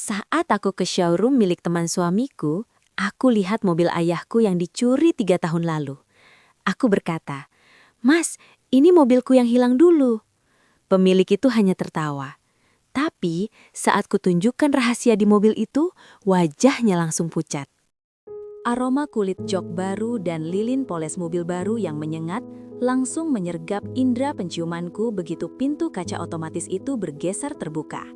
Saat aku ke showroom milik teman suamiku, aku lihat mobil ayahku yang dicuri 3 tahun lalu. Aku berkata, "Mas, ini mobilku yang hilang dulu." Pemilik itu hanya tertawa. Tapi saat kutunjukkan rahasia di mobil itu, wajahnya langsung pucat. Aroma kulit jok baru dan lilin poles mobil baru yang menyengat langsung menyergap indera penciumanku begitu pintu kaca otomatis itu bergeser terbuka.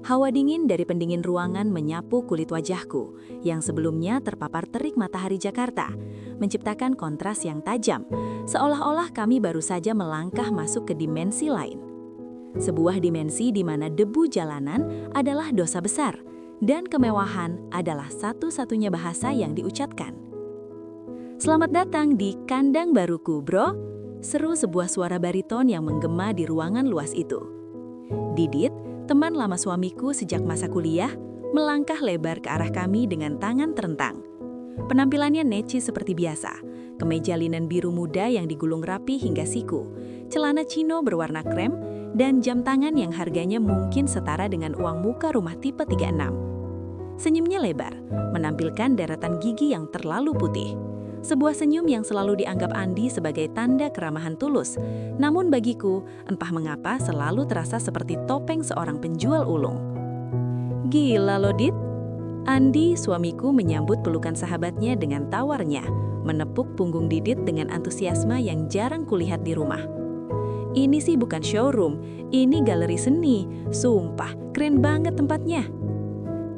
Hawa dingin dari pendingin ruangan menyapu kulit wajahku yang sebelumnya terpapar terik matahari Jakarta, menciptakan kontras yang tajam, seolah-olah kami baru saja melangkah masuk ke dimensi lain. Sebuah dimensi di mana debu jalanan adalah dosa besar, dan kemewahan adalah satu-satunya bahasa yang diucapkan. Selamat datang di kandang baruku, bro. Seru sebuah suara bariton yang menggema di ruangan luas itu. Didit, teman lama suamiku sejak masa kuliah, melangkah lebar ke arah kami dengan tangan terentang. Penampilannya necis seperti biasa, kemeja linen biru muda yang digulung rapi hingga siku, celana chino berwarna krem, dan jam tangan yang harganya mungkin setara dengan uang muka rumah tipe 36. Senyumnya lebar, menampilkan deretan gigi yang terlalu putih. Sebuah senyum yang selalu dianggap Andi sebagai tanda keramahan tulus. Namun bagiku, entah mengapa selalu terasa seperti topeng seorang penjual ulung. Gila lo, Dit. Andi, suamiku, menyambut pelukan sahabatnya dengan tawarnya, menepuk punggung Didit dengan antusiasme yang jarang kulihat di rumah. Ini sih bukan showroom, ini galeri seni. Sumpah, keren banget tempatnya.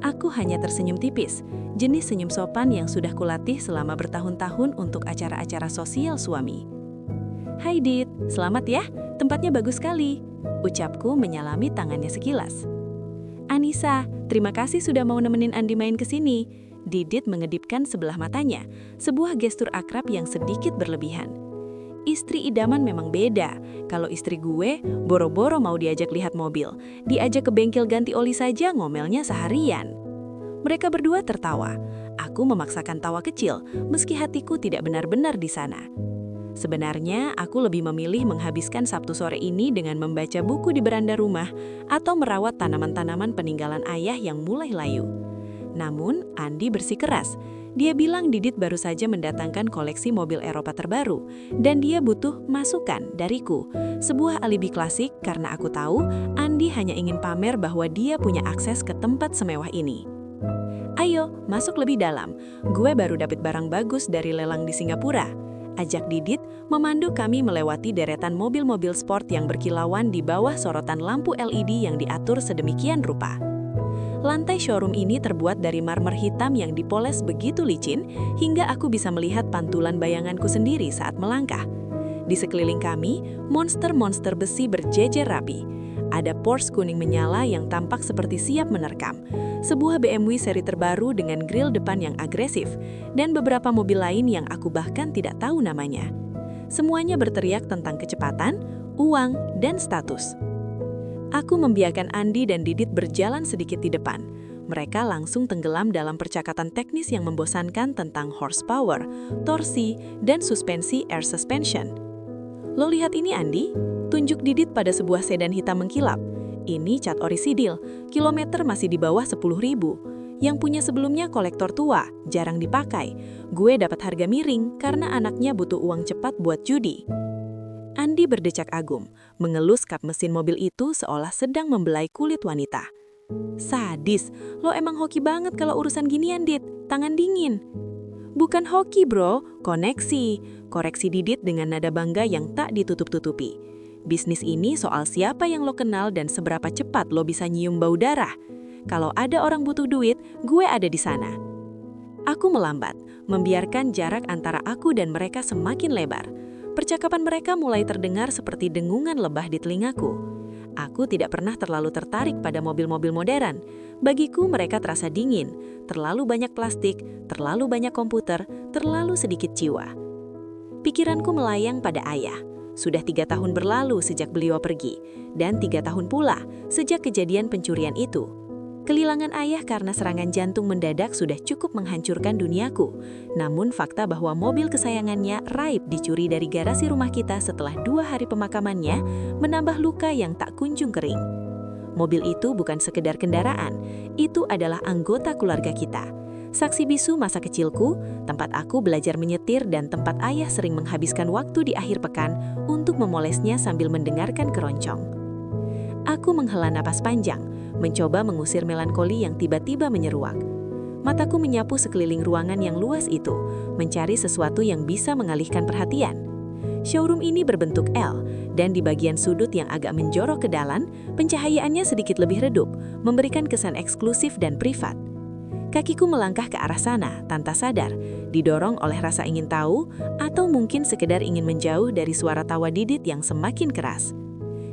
Aku hanya tersenyum tipis, jenis senyum sopan yang sudah kulatih selama bertahun-tahun untuk acara-acara sosial suami. Hai Dit, selamat ya, tempatnya bagus sekali, ucapku menyalami tangannya sekilas. Anissa, terima kasih sudah mau nemenin Andi main ke sini. Didit mengedipkan sebelah matanya, sebuah gestur akrab yang sedikit berlebihan. Istri idaman memang beda. Kalau istri gue, boro-boro mau diajak lihat mobil. Diajak ke bengkel ganti oli saja ngomelnya seharian. Mereka berdua tertawa. Aku memaksakan tawa kecil, meski hatiku tidak benar-benar di sana. Sebenarnya, aku lebih memilih menghabiskan Sabtu sore ini dengan membaca buku di beranda rumah atau merawat tanaman-tanaman peninggalan ayah yang mulai layu. Namun, Andi bersikeras. Dia bilang Didit baru saja mendatangkan koleksi mobil Eropa terbaru, dan dia butuh masukan dariku. Sebuah alibi klasik karena aku tahu Andi hanya ingin pamer bahwa dia punya akses ke tempat semewah ini. Ayo, masuk lebih dalam. Gue baru dapat barang bagus dari lelang di Singapura. Ajak Didit memandu kami melewati deretan mobil-mobil sport yang berkilauan di bawah sorotan lampu LED yang diatur sedemikian rupa. Lantai showroom ini terbuat dari marmer hitam yang dipoles begitu licin hingga aku bisa melihat pantulan bayanganku sendiri saat melangkah. Di sekeliling kami, monster-monster besi berjejer rapi. Ada Porsche kuning menyala yang tampak seperti siap menerkam, sebuah BMW seri terbaru dengan grill depan yang agresif, dan beberapa mobil lain yang aku bahkan tidak tahu namanya. Semuanya berteriak tentang kecepatan, uang, dan status. Aku membiarkan Andi dan Didit berjalan sedikit di depan. Mereka langsung tenggelam dalam percakapan teknis yang membosankan tentang horsepower, torsi, dan suspensi air suspension. Lo lihat ini Andi? Tunjuk Didit pada sebuah sedan hitam mengkilap. Ini cat orisinil, kilometer masih di bawah 10.000. Yang punya sebelumnya kolektor tua, jarang dipakai. Gue dapat harga miring karena anaknya butuh uang cepat buat judi. Andi berdecak agum, mengelus kap mesin mobil itu seolah sedang membelai kulit wanita. Sadis, lo emang hoki banget kalau urusan ginian, Dit. Tangan dingin. Bukan hoki, bro, koneksi. Koreksi Didit dengan nada bangga yang tak ditutup-tutupi. Bisnis ini soal siapa yang lo kenal dan seberapa cepat lo bisa nyium bau darah. Kalau ada orang butuh duit, gue ada di sana. Aku melambat, membiarkan jarak antara aku dan mereka semakin lebar. Percakapan mereka mulai terdengar seperti dengungan lebah di telingaku. Aku tidak pernah terlalu tertarik pada mobil-mobil modern. Bagiku mereka terasa dingin, terlalu banyak plastik, terlalu banyak komputer, terlalu sedikit jiwa. Pikiranku melayang pada ayah. Sudah 3 tahun berlalu sejak beliau pergi, dan 3 tahun pula sejak kejadian pencurian itu. Kehilangan ayah karena serangan jantung mendadak sudah cukup menghancurkan duniaku. Namun fakta bahwa mobil kesayangannya raib dicuri dari garasi rumah kita setelah 2 hari pemakamannya menambah luka yang tak kunjung kering. Mobil itu bukan sekedar kendaraan, itu adalah anggota keluarga kita. Saksi bisu masa kecilku, tempat aku belajar menyetir dan tempat ayah sering menghabiskan waktu di akhir pekan untuk memolesnya sambil mendengarkan keroncong. Aku menghela napas panjang, mencoba mengusir melankoli yang tiba-tiba menyeruak. Mataku menyapu sekeliling ruangan yang luas itu, mencari sesuatu yang bisa mengalihkan perhatian. Showroom ini berbentuk L, dan di bagian sudut yang agak menjorok ke dalam, pencahayaannya sedikit lebih redup, memberikan kesan eksklusif dan privat. Kakiku melangkah ke arah sana, tanpa sadar, didorong oleh rasa ingin tahu, atau mungkin sekedar ingin menjauh dari suara tawa Didit yang semakin keras.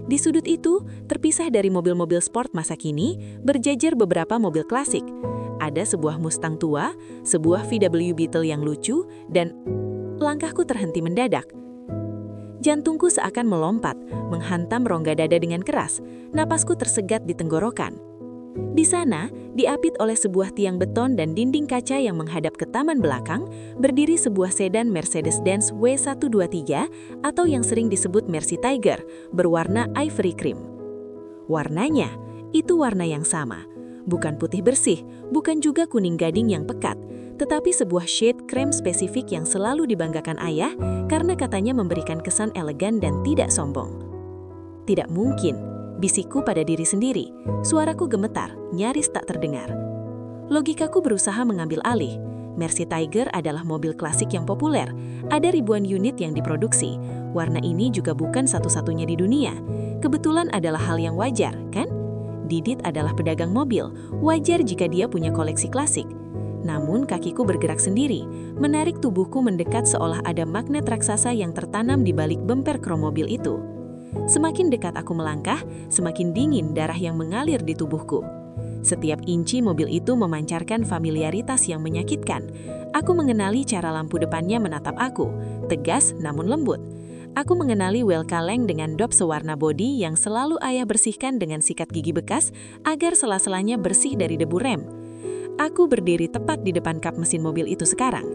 Di sudut itu, terpisah dari mobil-mobil sport masa kini, berjajar beberapa mobil klasik. Ada sebuah Mustang tua, sebuah VW Beetle yang lucu, dan langkahku terhenti mendadak. Jantungku seakan melompat, menghantam rongga dada dengan keras. Napasku tersegat di tenggorokan. Di sana, diapit oleh sebuah tiang beton dan dinding kaca yang menghadap ke taman belakang, berdiri sebuah sedan Mercedes-Benz W123 atau yang sering disebut Mercy Tiger, berwarna ivory cream. Warnanya, itu warna yang sama. Bukan putih bersih, bukan juga kuning gading yang pekat, tetapi sebuah shade krem spesifik yang selalu dibanggakan ayah karena katanya memberikan kesan elegan dan tidak sombong. Tidak mungkin, bisikku pada diri sendiri. Suaraku gemetar, nyaris tak terdengar. Logikaku berusaha mengambil alih. Mercy Tiger adalah mobil klasik yang populer. Ada ribuan unit yang diproduksi. Warna ini juga bukan satu-satunya di dunia. Kebetulan adalah hal yang wajar, kan? Didit adalah pedagang mobil, wajar jika dia punya koleksi klasik. Namun kakiku bergerak sendiri, menarik tubuhku mendekat seolah ada magnet raksasa yang tertanam di balik bemper krom mobil itu. Semakin dekat aku melangkah, semakin dingin darah yang mengalir di tubuhku. Setiap inci mobil itu memancarkan familiaritas yang menyakitkan. Aku mengenali cara lampu depannya menatap aku, tegas namun lembut. Aku mengenali wel kaleng dengan dop sewarna bodi yang selalu ayah bersihkan dengan sikat gigi bekas agar sela-selanya bersih dari debu rem. Aku berdiri tepat di depan kap mesin mobil itu sekarang.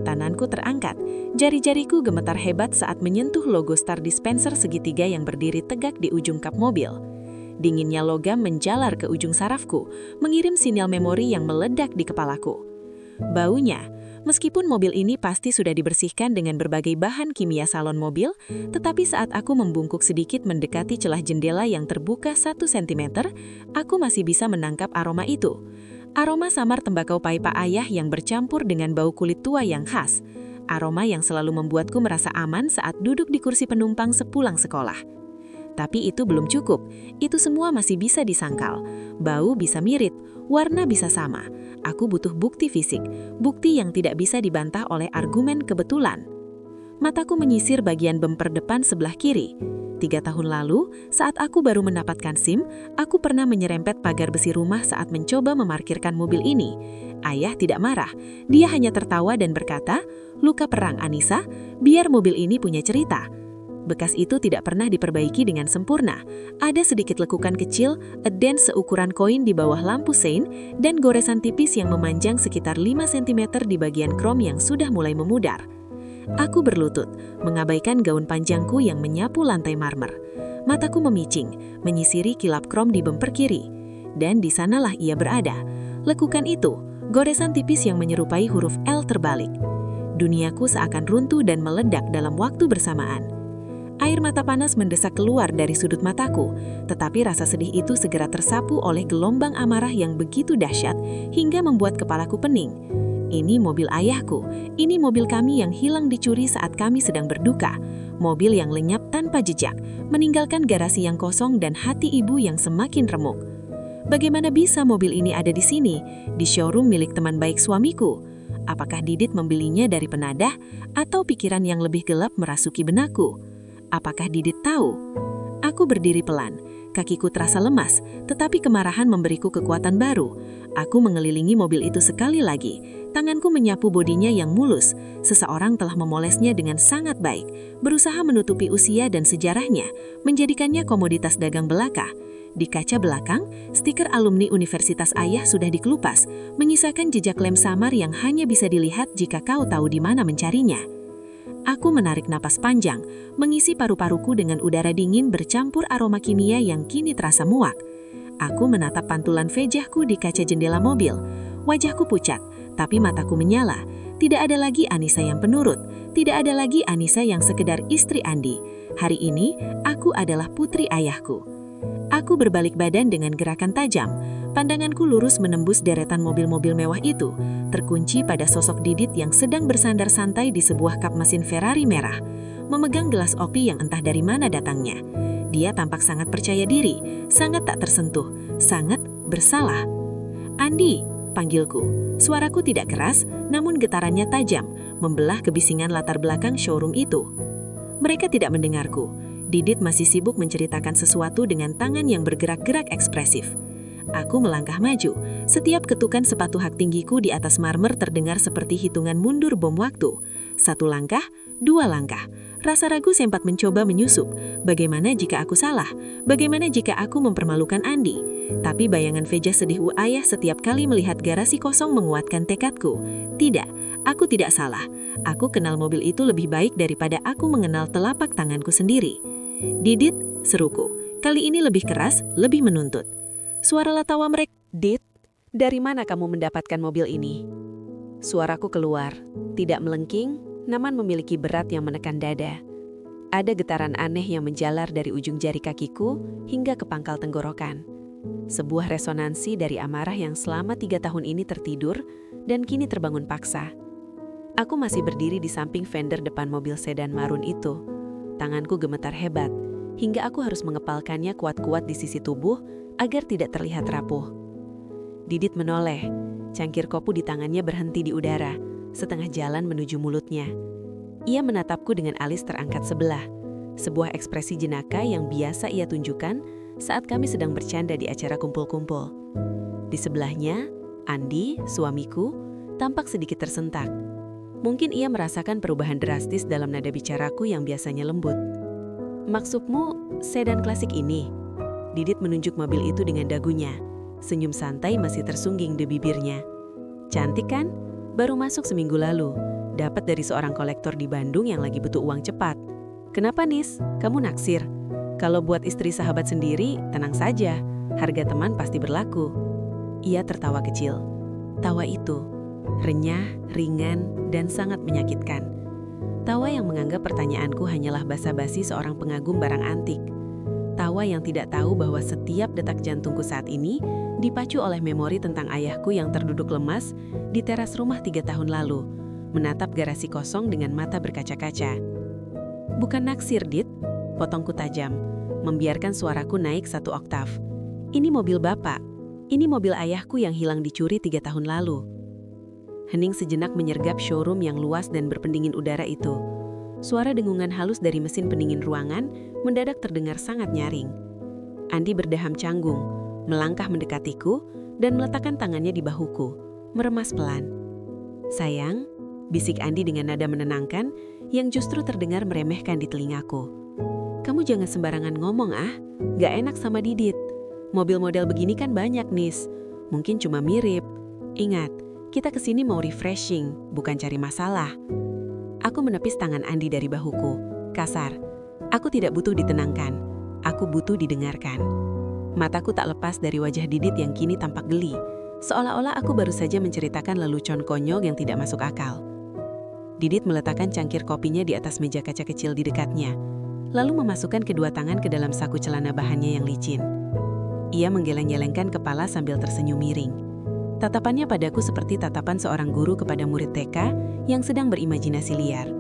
Tanganku terangkat, jari-jariku gemetar hebat saat menyentuh logo Star Dispenser segitiga yang berdiri tegak di ujung kap mobil. Dinginnya logam menjalar ke ujung sarafku, mengirim sinyal memori yang meledak di kepalaku. Baunya, meskipun mobil ini pasti sudah dibersihkan dengan berbagai bahan kimia salon mobil, tetapi saat aku membungkuk sedikit mendekati celah jendela yang terbuka 1 cm, aku masih bisa menangkap aroma itu. Aroma samar tembakau pipa ayah yang bercampur dengan bau kulit tua yang khas. Aroma yang selalu membuatku merasa aman saat duduk di kursi penumpang sepulang sekolah. Tapi itu belum cukup, itu semua masih bisa disangkal. Bau bisa mirip, warna bisa sama. Aku butuh bukti fisik, bukti yang tidak bisa dibantah oleh argumen kebetulan. Mataku menyisir bagian bemper depan sebelah kiri. 3 tahun lalu, saat aku baru mendapatkan SIM, aku pernah menyerempet pagar besi rumah saat mencoba memarkirkan mobil ini. Ayah tidak marah, dia hanya tertawa dan berkata, "Luka perang, Anissa, biar mobil ini punya cerita." Bekas itu tidak pernah diperbaiki dengan sempurna. Ada sedikit lekukan kecil, a dent seukuran koin di bawah lampu sein, dan goresan tipis yang memanjang sekitar 5 cm di bagian krom yang sudah mulai memudar. Aku berlutut, mengabaikan gaun panjangku yang menyapu lantai marmer. Mataku memicing, menyisiri kilap krom di bemper kiri. Dan di sanalah ia berada. Lekukan itu, goresan tipis yang menyerupai huruf L terbalik. Duniaku seakan runtuh dan meledak dalam waktu bersamaan. Air mata panas mendesak keluar dari sudut mataku, tetapi rasa sedih itu segera tersapu oleh gelombang amarah yang begitu dahsyat hingga membuat kepalaku pening. Ini mobil ayahku, ini mobil kami yang hilang dicuri saat kami sedang berduka. Mobil yang lenyap tanpa jejak, meninggalkan garasi yang kosong dan hati ibu yang semakin remuk. Bagaimana bisa mobil ini ada di sini, di showroom milik teman baik suamiku? Apakah Didit membelinya dari penadah, atau pikiran yang lebih gelap merasuki benakku? Apakah Didit tahu? Aku berdiri pelan, kakiku terasa lemas, tetapi kemarahan memberiku kekuatan baru. Aku mengelilingi mobil itu sekali lagi. Tanganku menyapu bodinya yang mulus. Seseorang telah memolesnya dengan sangat baik, berusaha menutupi usia dan sejarahnya, menjadikannya komoditas dagang belaka. Di kaca belakang, stiker alumni Universitas Ayah sudah dikelupas, menyisakan jejak lem samar yang hanya bisa dilihat jika kau tahu di mana mencarinya. Aku menarik napas panjang, mengisi paru-paruku dengan udara dingin bercampur aroma kimia yang kini terasa muak. Aku menatap pantulan wajahku di kaca jendela mobil. Wajahku pucat, tapi mataku menyala. Tidak ada lagi Anissa yang penurut. Tidak ada lagi Anissa yang sekedar istri Andi. Hari ini, aku adalah putri ayahku. Aku berbalik badan dengan gerakan tajam. Pandanganku lurus menembus deretan mobil-mobil mewah itu, terkunci pada sosok Didit yang sedang bersandar santai di sebuah kap mesin Ferrari merah, memegang gelas kopi yang entah dari mana datangnya. Dia tampak sangat percaya diri, sangat tak tersentuh, sangat bersalah. "Andi," panggilku. Suaraku tidak keras, namun getarannya tajam, membelah kebisingan latar belakang showroom itu. Mereka tidak mendengarku. Didit masih sibuk menceritakan sesuatu dengan tangan yang bergerak-gerak ekspresif. Aku melangkah maju. Setiap ketukan sepatu hak tinggiku di atas marmer terdengar seperti hitungan mundur bom waktu. 1 langkah, 2 langkah. Rasa ragu sempat mencoba menyusup. Bagaimana jika aku salah? Bagaimana jika aku mempermalukan Andi? Tapi bayangan Veja sedih ayah setiap kali melihat garasi kosong menguatkan tekadku. Tidak, aku tidak salah. Aku kenal mobil itu lebih baik daripada aku mengenal telapak tanganku sendiri. "Didit," seruku. Kali ini lebih keras, lebih menuntut. Suara tawa mereka. "Dit, dari mana kamu mendapatkan mobil ini?" Suaraku keluar, tidak melengking, namun memiliki berat yang menekan dada. Ada getaran aneh yang menjalar dari ujung jari kakiku hingga ke pangkal tenggorokan. Sebuah resonansi dari amarah yang selama 3 tahun ini tertidur dan kini terbangun paksa. Aku masih berdiri di samping fender depan mobil sedan marun itu. Tanganku gemetar hebat, hingga aku harus mengepalkannya kuat-kuat di sisi tubuh agar tidak terlihat rapuh. Didit menoleh, cangkir kopi di tangannya berhenti di udara, setengah jalan menuju mulutnya. Ia menatapku dengan alis terangkat sebelah, sebuah ekspresi jenaka yang biasa ia tunjukkan saat kami sedang bercanda di acara kumpul-kumpul. Di sebelahnya, Andi, suamiku, tampak sedikit tersentak. Mungkin ia merasakan perubahan drastis dalam nada bicaraku yang biasanya lembut. "Maksudmu sedan klasik ini?" Didit menunjuk mobil itu dengan dagunya. Senyum santai masih tersungging di bibirnya. "Cantik kan? Baru masuk seminggu lalu. Dapat dari seorang kolektor di Bandung yang lagi butuh uang cepat. Kenapa, Nis? Kamu naksir? Kalau buat istri sahabat sendiri, tenang saja. Harga teman pasti berlaku." Ia tertawa kecil. Tawa itu renyah, ringan, dan sangat menyakitkan. Tawa yang menganggap pertanyaanku hanyalah basa-basi seorang pengagum barang antik. Tawa yang tidak tahu bahwa setiap detak jantungku saat ini dipacu oleh memori tentang ayahku yang terduduk lemas di teras rumah 3 tahun lalu, menatap garasi kosong dengan mata berkaca-kaca. "Bukan naksir, Dit," potongku tajam, membiarkan suaraku naik 1 oktav. "Ini mobil Bapak. Ini mobil ayahku yang hilang dicuri 3 tahun lalu." Hening sejenak menyergap showroom yang luas dan berpendingin udara itu. Suara dengungan halus dari mesin pendingin ruangan mendadak terdengar sangat nyaring. Andi berdeham canggung, melangkah mendekatiku dan meletakkan tangannya di bahuku, meremas pelan. "Sayang," bisik Andi dengan nada menenangkan yang justru terdengar meremehkan di telingaku. "Kamu jangan sembarangan ngomong gak enak sama Didit. Mobil model begini kan banyak, Nis. Mungkin cuma mirip. Ingat, kita kesini mau refreshing, bukan cari masalah." Aku menepis tangan Andi dari bahuku, kasar. Aku tidak butuh ditenangkan, aku butuh didengarkan. Mataku tak lepas dari wajah Didit yang kini tampak geli, seolah-olah aku baru saja menceritakan lelucon konyol yang tidak masuk akal. Didit meletakkan cangkir kopinya di atas meja kaca kecil di dekatnya, lalu memasukkan kedua tangan ke dalam saku celana bahannya yang licin. Ia menggeleng-gelengkan kepala sambil tersenyum miring. Tatapannya padaku seperti tatapan seorang guru kepada murid TK yang sedang berimajinasi liar.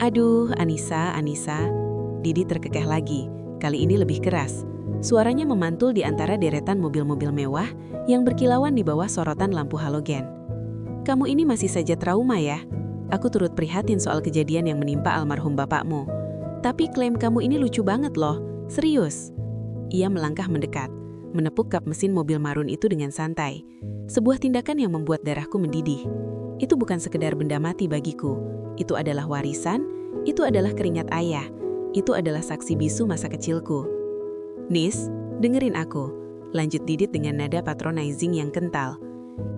"Aduh, Anissa. Didit terkekeh lagi, kali ini lebih keras. Suaranya memantul di antara deretan mobil-mobil mewah yang berkilauan di bawah sorotan lampu halogen. "Kamu ini masih saja trauma ya? Aku turut prihatin soal kejadian yang menimpa almarhum bapakmu. Tapi klaim kamu ini lucu banget loh, serius." Ia melangkah mendekat, menepuk kap mesin mobil marun itu dengan santai. Sebuah tindakan yang membuat darahku mendidih. Itu bukan sekedar benda mati bagiku. Itu adalah warisan, itu adalah keringat ayah, itu adalah saksi bisu masa kecilku. "Nis, dengerin aku," lanjut Didit dengan nada patronizing yang kental.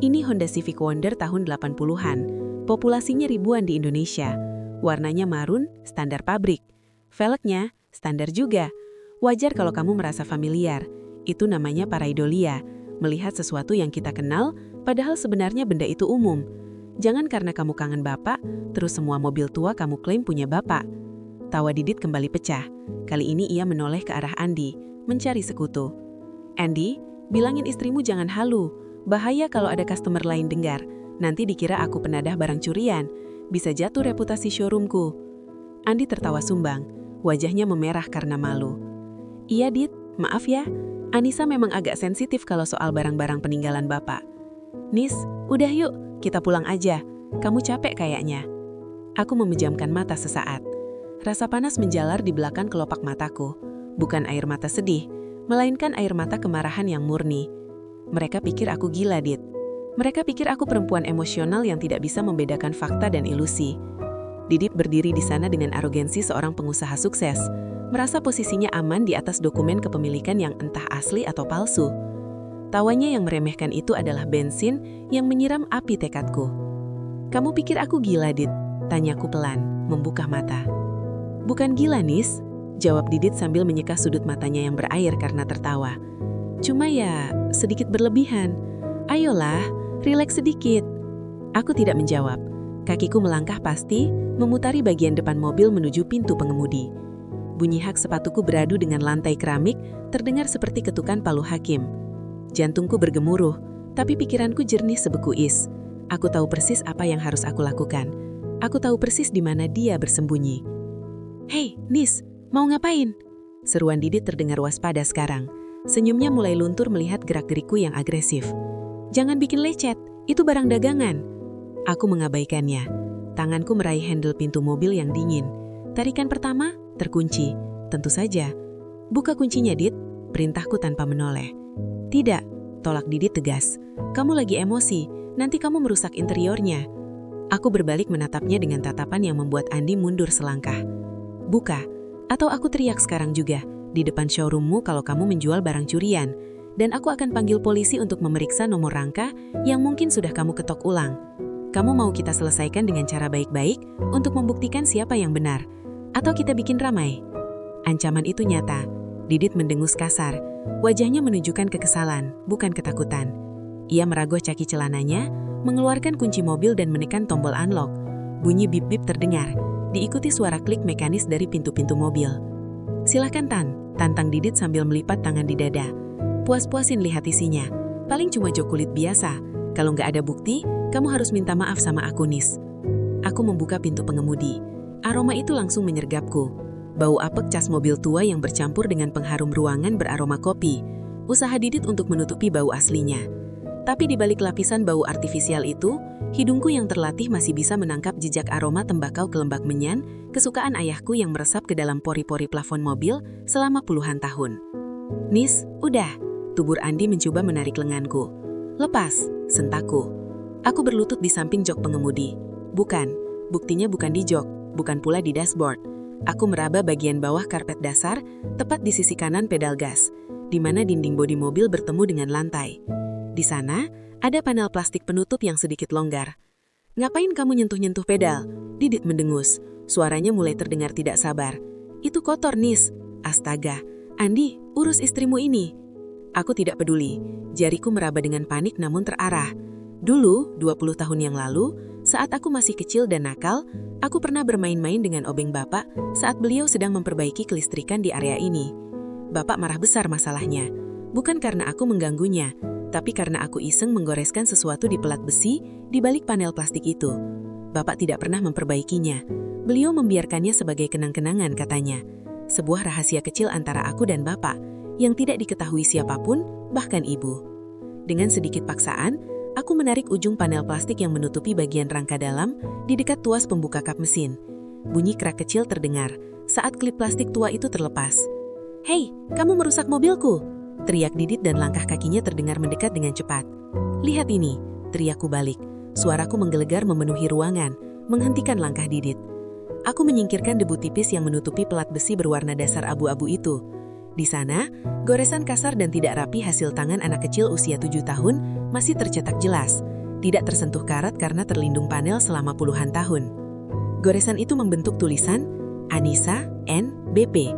"Ini Honda Civic Wonder tahun 80-an. Populasinya ribuan di Indonesia. Warnanya marun, standar pabrik. Velgnya, standar juga. Wajar kalau kamu merasa familiar. Itu namanya pareidolia, melihat sesuatu yang kita kenal, padahal sebenarnya benda itu umum. Jangan karena kamu kangen bapak, terus semua mobil tua kamu klaim punya bapak. Tawa Didit kembali pecah. Kali ini ia menoleh ke arah Andi, mencari sekutu. Andi, bilangin istrimu jangan halu. Bahaya kalau ada customer lain dengar. Nanti dikira aku penadah barang curian. Bisa jatuh reputasi showroomku. Andi tertawa sumbang. Wajahnya memerah karena malu. Iya, Dit. Maaf ya. Anissa memang agak sensitif kalau soal barang-barang peninggalan bapak. Nis, udah yuk. Kita pulang aja. Kamu capek kayaknya. Aku memejamkan mata sesaat. Rasa panas menjalar di belakang kelopak mataku. Bukan air mata sedih, melainkan air mata kemarahan yang murni. Mereka pikir aku gila, Dit. Mereka pikir aku perempuan emosional yang tidak bisa membedakan fakta dan ilusi. Didit berdiri di sana dengan arogansi seorang pengusaha sukses, merasa posisinya aman di atas dokumen kepemilikan yang entah asli atau palsu. Tawanya yang meremehkan itu adalah bensin yang menyiram api tekadku. Kamu pikir aku gila, Dit? Tanyaku pelan, membuka mata. Bukan gila, Nis, jawab Didit sambil menyeka sudut matanya yang berair karena tertawa. Cuma ya, sedikit berlebihan. Ayolah, rileks sedikit. Aku tidak menjawab. Kakiku melangkah pasti, memutari bagian depan mobil menuju pintu pengemudi. Bunyi hak sepatuku beradu dengan lantai keramik, terdengar seperti ketukan palu hakim. Jantungku bergemuruh, tapi pikiranku jernih sebeku is. Aku tahu persis apa yang harus aku lakukan. Aku tahu persis di mana dia bersembunyi. Hei, Nis, mau ngapain? Seruan Didit terdengar waspada sekarang. Senyumnya mulai luntur melihat gerak-gerikku yang agresif. Jangan bikin lecet, itu barang dagangan. Aku mengabaikannya. Tanganku meraih handle pintu mobil yang dingin. Tarikan pertama, terkunci. Tentu saja. Buka kuncinya, Dit. Perintahku tanpa menoleh. Tidak, tolak Didit tegas. Kamu lagi emosi, nanti kamu merusak interiornya. Aku berbalik menatapnya dengan tatapan yang membuat Andi mundur selangkah. Buka, atau aku teriak sekarang juga, di depan showroommu kalau kamu menjual barang curian. Dan aku akan panggil polisi untuk memeriksa nomor rangka yang mungkin sudah kamu ketok ulang. Kamu mau kita selesaikan dengan cara baik-baik untuk membuktikan siapa yang benar? Atau kita bikin ramai? Ancaman itu nyata. Didit mendengus kasar. Wajahnya menunjukkan kekesalan, bukan ketakutan. Ia merogoh kaki celananya, mengeluarkan kunci mobil dan menekan tombol unlock. Bunyi bip-bip terdengar, diikuti suara klik mekanis dari pintu-pintu mobil. Silahkan tantang Didit sambil melipat tangan di dada. Puas-puasin lihat isinya. Paling cuma jok kulit biasa. Kalau nggak ada bukti, kamu harus minta maaf sama aku, Nis. Aku membuka pintu pengemudi. Aroma itu langsung menyergapku. Bau apek cas mobil tua yang bercampur dengan pengharum ruangan beraroma kopi. Usaha Didit untuk menutupi bau aslinya. Tapi di balik lapisan bau artifisial itu, hidungku yang terlatih masih bisa menangkap jejak aroma tembakau kelembak menyan, kesukaan ayahku yang meresap ke dalam pori-pori plafon mobil selama puluhan tahun. Nis, udah. Tubur Andi mencoba menarik lenganku. Lepas, sentakku. Aku berlutut di samping jok pengemudi. Bukan, buktinya bukan di jok, bukan pula di dashboard. Aku meraba bagian bawah karpet dasar, tepat di sisi kanan pedal gas, di mana dinding bodi mobil bertemu dengan lantai. Di sana, ada panel plastik penutup yang sedikit longgar. Ngapain kamu nyentuh-nyentuh pedal? Didit mendengus. Suaranya mulai terdengar tidak sabar. Itu kotor, Nis. Astaga, Andi, urus istrimu ini. Aku tidak peduli. Jariku meraba dengan panik namun terarah. Dulu, 20 tahun yang lalu, saat aku masih kecil dan nakal, aku pernah bermain-main dengan obeng bapak saat beliau sedang memperbaiki kelistrikan di area ini. Bapak marah besar masalahnya. Bukan karena aku mengganggunya, tapi karena aku iseng menggoreskan sesuatu di pelat besi di balik panel plastik itu. Bapak tidak pernah memperbaikinya. Beliau membiarkannya sebagai kenang-kenangan katanya. Sebuah rahasia kecil antara aku dan bapak, yang tidak diketahui siapapun, bahkan ibu. Dengan sedikit paksaan, aku menarik ujung panel plastik yang menutupi bagian rangka dalam di dekat tuas pembuka kap mesin. Bunyi kerak kecil terdengar saat klip plastik tua itu terlepas. Hei, kamu merusak mobilku! Teriak Didit dan langkah kakinya terdengar mendekat dengan cepat. Lihat ini, teriakku balik. Suaraku menggelegar memenuhi ruangan, menghentikan langkah Didit. Aku menyingkirkan debu tipis yang menutupi pelat besi berwarna dasar abu-abu itu. Di sana, goresan kasar dan tidak rapi hasil tangan anak kecil usia 7 tahun masih tercetak jelas, tidak tersentuh karat karena terlindung panel selama puluhan tahun. Goresan itu membentuk tulisan Anissa N. BP.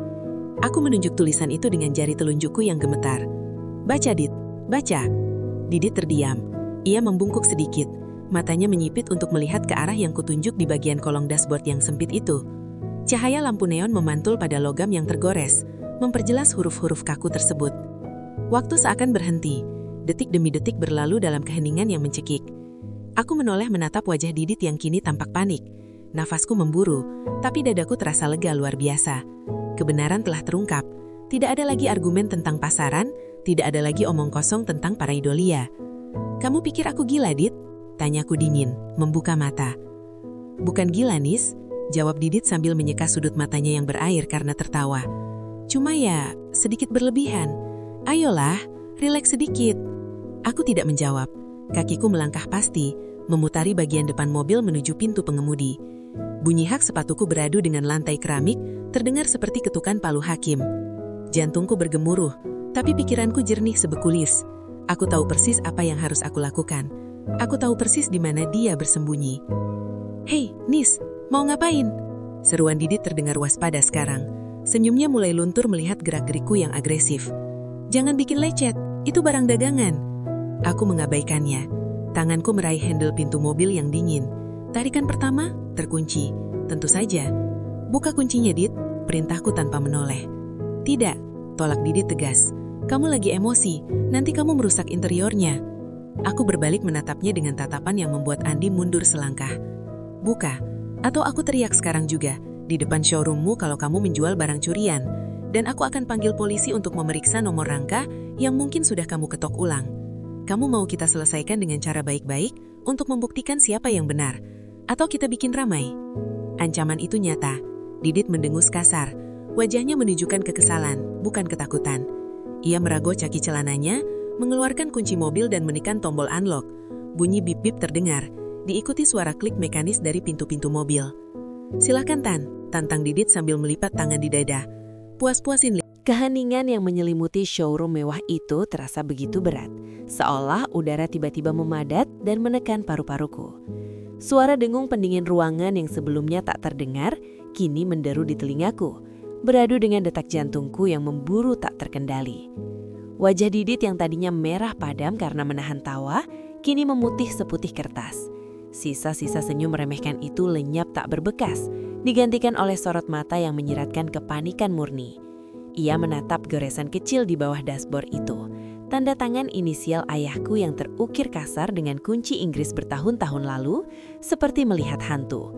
Aku menunjuk tulisan itu dengan jari telunjukku yang gemetar. Baca, Dit. Baca. Didit terdiam. Ia membungkuk sedikit. Matanya menyipit untuk melihat ke arah yang kutunjuk di bagian kolong dashboard yang sempit itu. Cahaya lampu neon memantul pada logam yang tergores, memperjelas huruf-huruf kaku tersebut. Waktu seakan berhenti. Detik demi detik berlalu dalam keheningan yang mencekik. Aku menoleh menatap wajah Didit yang kini tampak panik. Nafasku memburu, tapi dadaku terasa lega luar biasa. Kebenaran telah terungkap. Tidak ada lagi argumen tentang pasaran, tidak ada lagi omong kosong tentang pareidolia. Kamu pikir aku gila, Dit? Tanyaku dingin, membuka mata. Bukan gila, Nis, jawab Didit sambil menyeka sudut matanya yang berair karena tertawa. Cuma ya, sedikit berlebihan. Ayolah, rileks sedikit. Aku tidak menjawab. Kakiku melangkah pasti, memutari bagian depan mobil menuju pintu pengemudi. Bunyi hak sepatuku beradu dengan lantai keramik, terdengar seperti ketukan palu hakim. Jantungku bergemuruh, tapi pikiranku jernih sebekulis. Aku tahu persis apa yang harus aku lakukan. Aku tahu persis di mana dia bersembunyi. Hei, Nis, mau ngapain? Seruan Didit terdengar waspada sekarang. Senyumnya mulai luntur melihat gerak-gerikku yang agresif. Jangan bikin lecet, itu barang dagangan. Aku mengabaikannya. Tanganku meraih handle pintu mobil yang dingin. Tarikan pertama, terkunci. Tentu saja. Buka kuncinya, Dit, perintahku tanpa menoleh. Tidak, tolak Didit tegas. Kamu lagi emosi, nanti kamu merusak interiornya. Aku berbalik menatapnya dengan tatapan yang membuat Andi mundur selangkah. Buka, atau aku teriak sekarang juga, di depan showroommu kalau kamu menjual barang curian. Dan aku akan panggil polisi untuk memeriksa nomor rangka yang mungkin sudah kamu ketok ulang. Kamu mau kita selesaikan dengan cara baik-baik untuk membuktikan siapa yang benar? Atau kita bikin ramai? Ancaman itu nyata. Didit mendengus kasar. Wajahnya menunjukkan kekesalan, bukan ketakutan. Ia merogoh kaki celananya, mengeluarkan kunci mobil dan menekan tombol unlock. Bunyi bip-bip terdengar, diikuti suara klik mekanis dari pintu-pintu mobil. Silakan, Tan, tantang Didit sambil melipat tangan di dada. Puas-puasin. Keheningan yang menyelimuti showroom mewah itu terasa begitu berat, seolah udara tiba-tiba memadat dan menekan paru-paruku. Suara dengung pendingin ruangan yang sebelumnya tak terdengar, kini menderu di telingaku, beradu dengan detak jantungku yang memburu tak terkendali. Wajah Didit yang tadinya merah padam karena menahan tawa, kini memutih seputih kertas. Sisa-sisa senyum meremehkan itu lenyap tak berbekas, digantikan oleh sorot mata yang menyiratkan kepanikan murni. Ia menatap goresan kecil di bawah dashboard itu, tanda tangan inisial ayahku yang terukir kasar dengan kunci Inggris bertahun-tahun lalu, seperti melihat hantu.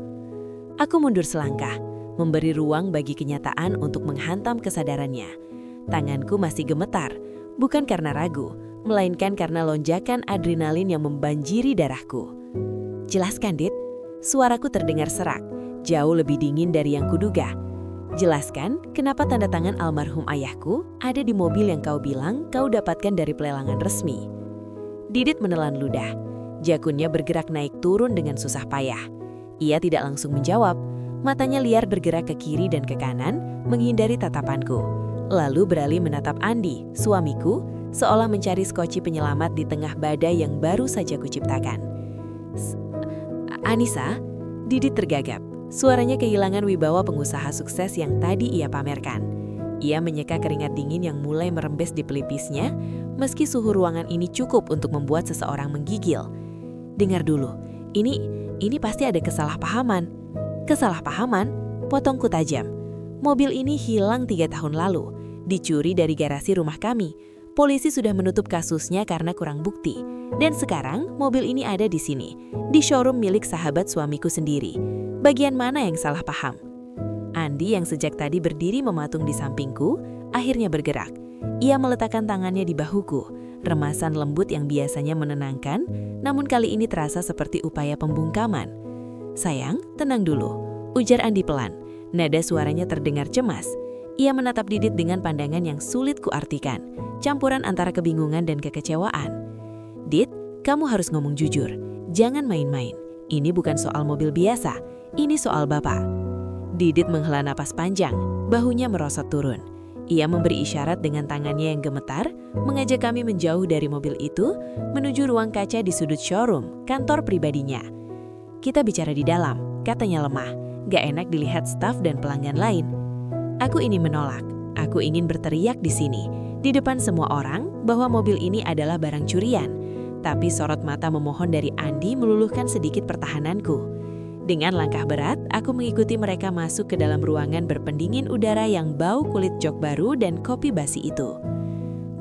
Aku mundur selangkah, memberi ruang bagi kenyataan untuk menghantam kesadarannya. Tanganku masih gemetar, bukan karena ragu, melainkan karena lonjakan adrenalin yang membanjiri darahku. Jelaskan, Dit. Suaraku terdengar serak, jauh lebih dingin dari yang kuduga. Jelaskan kenapa tanda tangan almarhum ayahku ada di mobil yang kau bilang kau dapatkan dari pelelangan resmi. Didit menelan ludah. Jakunnya bergerak naik turun dengan susah payah. Ia tidak langsung menjawab. Matanya liar bergerak ke kiri dan ke kanan, menghindari tatapanku. Lalu beralih menatap Andi, suamiku, seolah mencari skoci penyelamat di tengah badai yang baru saja kuciptakan. Anissa, Didit tergagap. Suaranya kehilangan wibawa pengusaha sukses yang tadi ia pamerkan. Ia menyeka keringat dingin yang mulai merembes di pelipisnya, meski suhu ruangan ini cukup untuk membuat seseorang menggigil. Dengar dulu, ini pasti ada kesalahpahaman. Kesalahpahaman? Potongku tajam. Mobil ini hilang 3 tahun lalu, dicuri dari garasi rumah kami. Polisi sudah menutup kasusnya karena kurang bukti. Dan sekarang mobil ini ada di sini, di showroom milik sahabat suamiku sendiri. Bagian mana yang salah paham? Andi yang sejak tadi berdiri mematung di sampingku, akhirnya bergerak. Ia meletakkan tangannya di bahuku, remasan lembut yang biasanya menenangkan, namun kali ini terasa seperti upaya pembungkaman. Sayang, tenang dulu, ujar Andi pelan. Nada suaranya terdengar cemas. Ia menatap Didit dengan pandangan yang sulit kuartikan, campuran antara kebingungan dan kekecewaan. Dit, kamu harus ngomong jujur, jangan main-main. Ini bukan soal mobil biasa, ini soal Bapak. Didit menghela napas panjang, bahunya merosot turun. Ia memberi isyarat dengan tangannya yang gemetar, mengajak kami menjauh dari mobil itu, menuju ruang kaca di sudut showroom, kantor pribadinya. Kita bicara di dalam, katanya lemah, gak enak dilihat staf dan pelanggan lain. Aku ini menolak, aku ingin berteriak di sini, di depan semua orang bahwa mobil ini adalah barang curian. Tapi sorot mata memohon dari Andi meluluhkan sedikit pertahananku. Dengan langkah berat, aku mengikuti mereka masuk ke dalam ruangan berpendingin udara yang bau kulit jok baru dan kopi basi itu.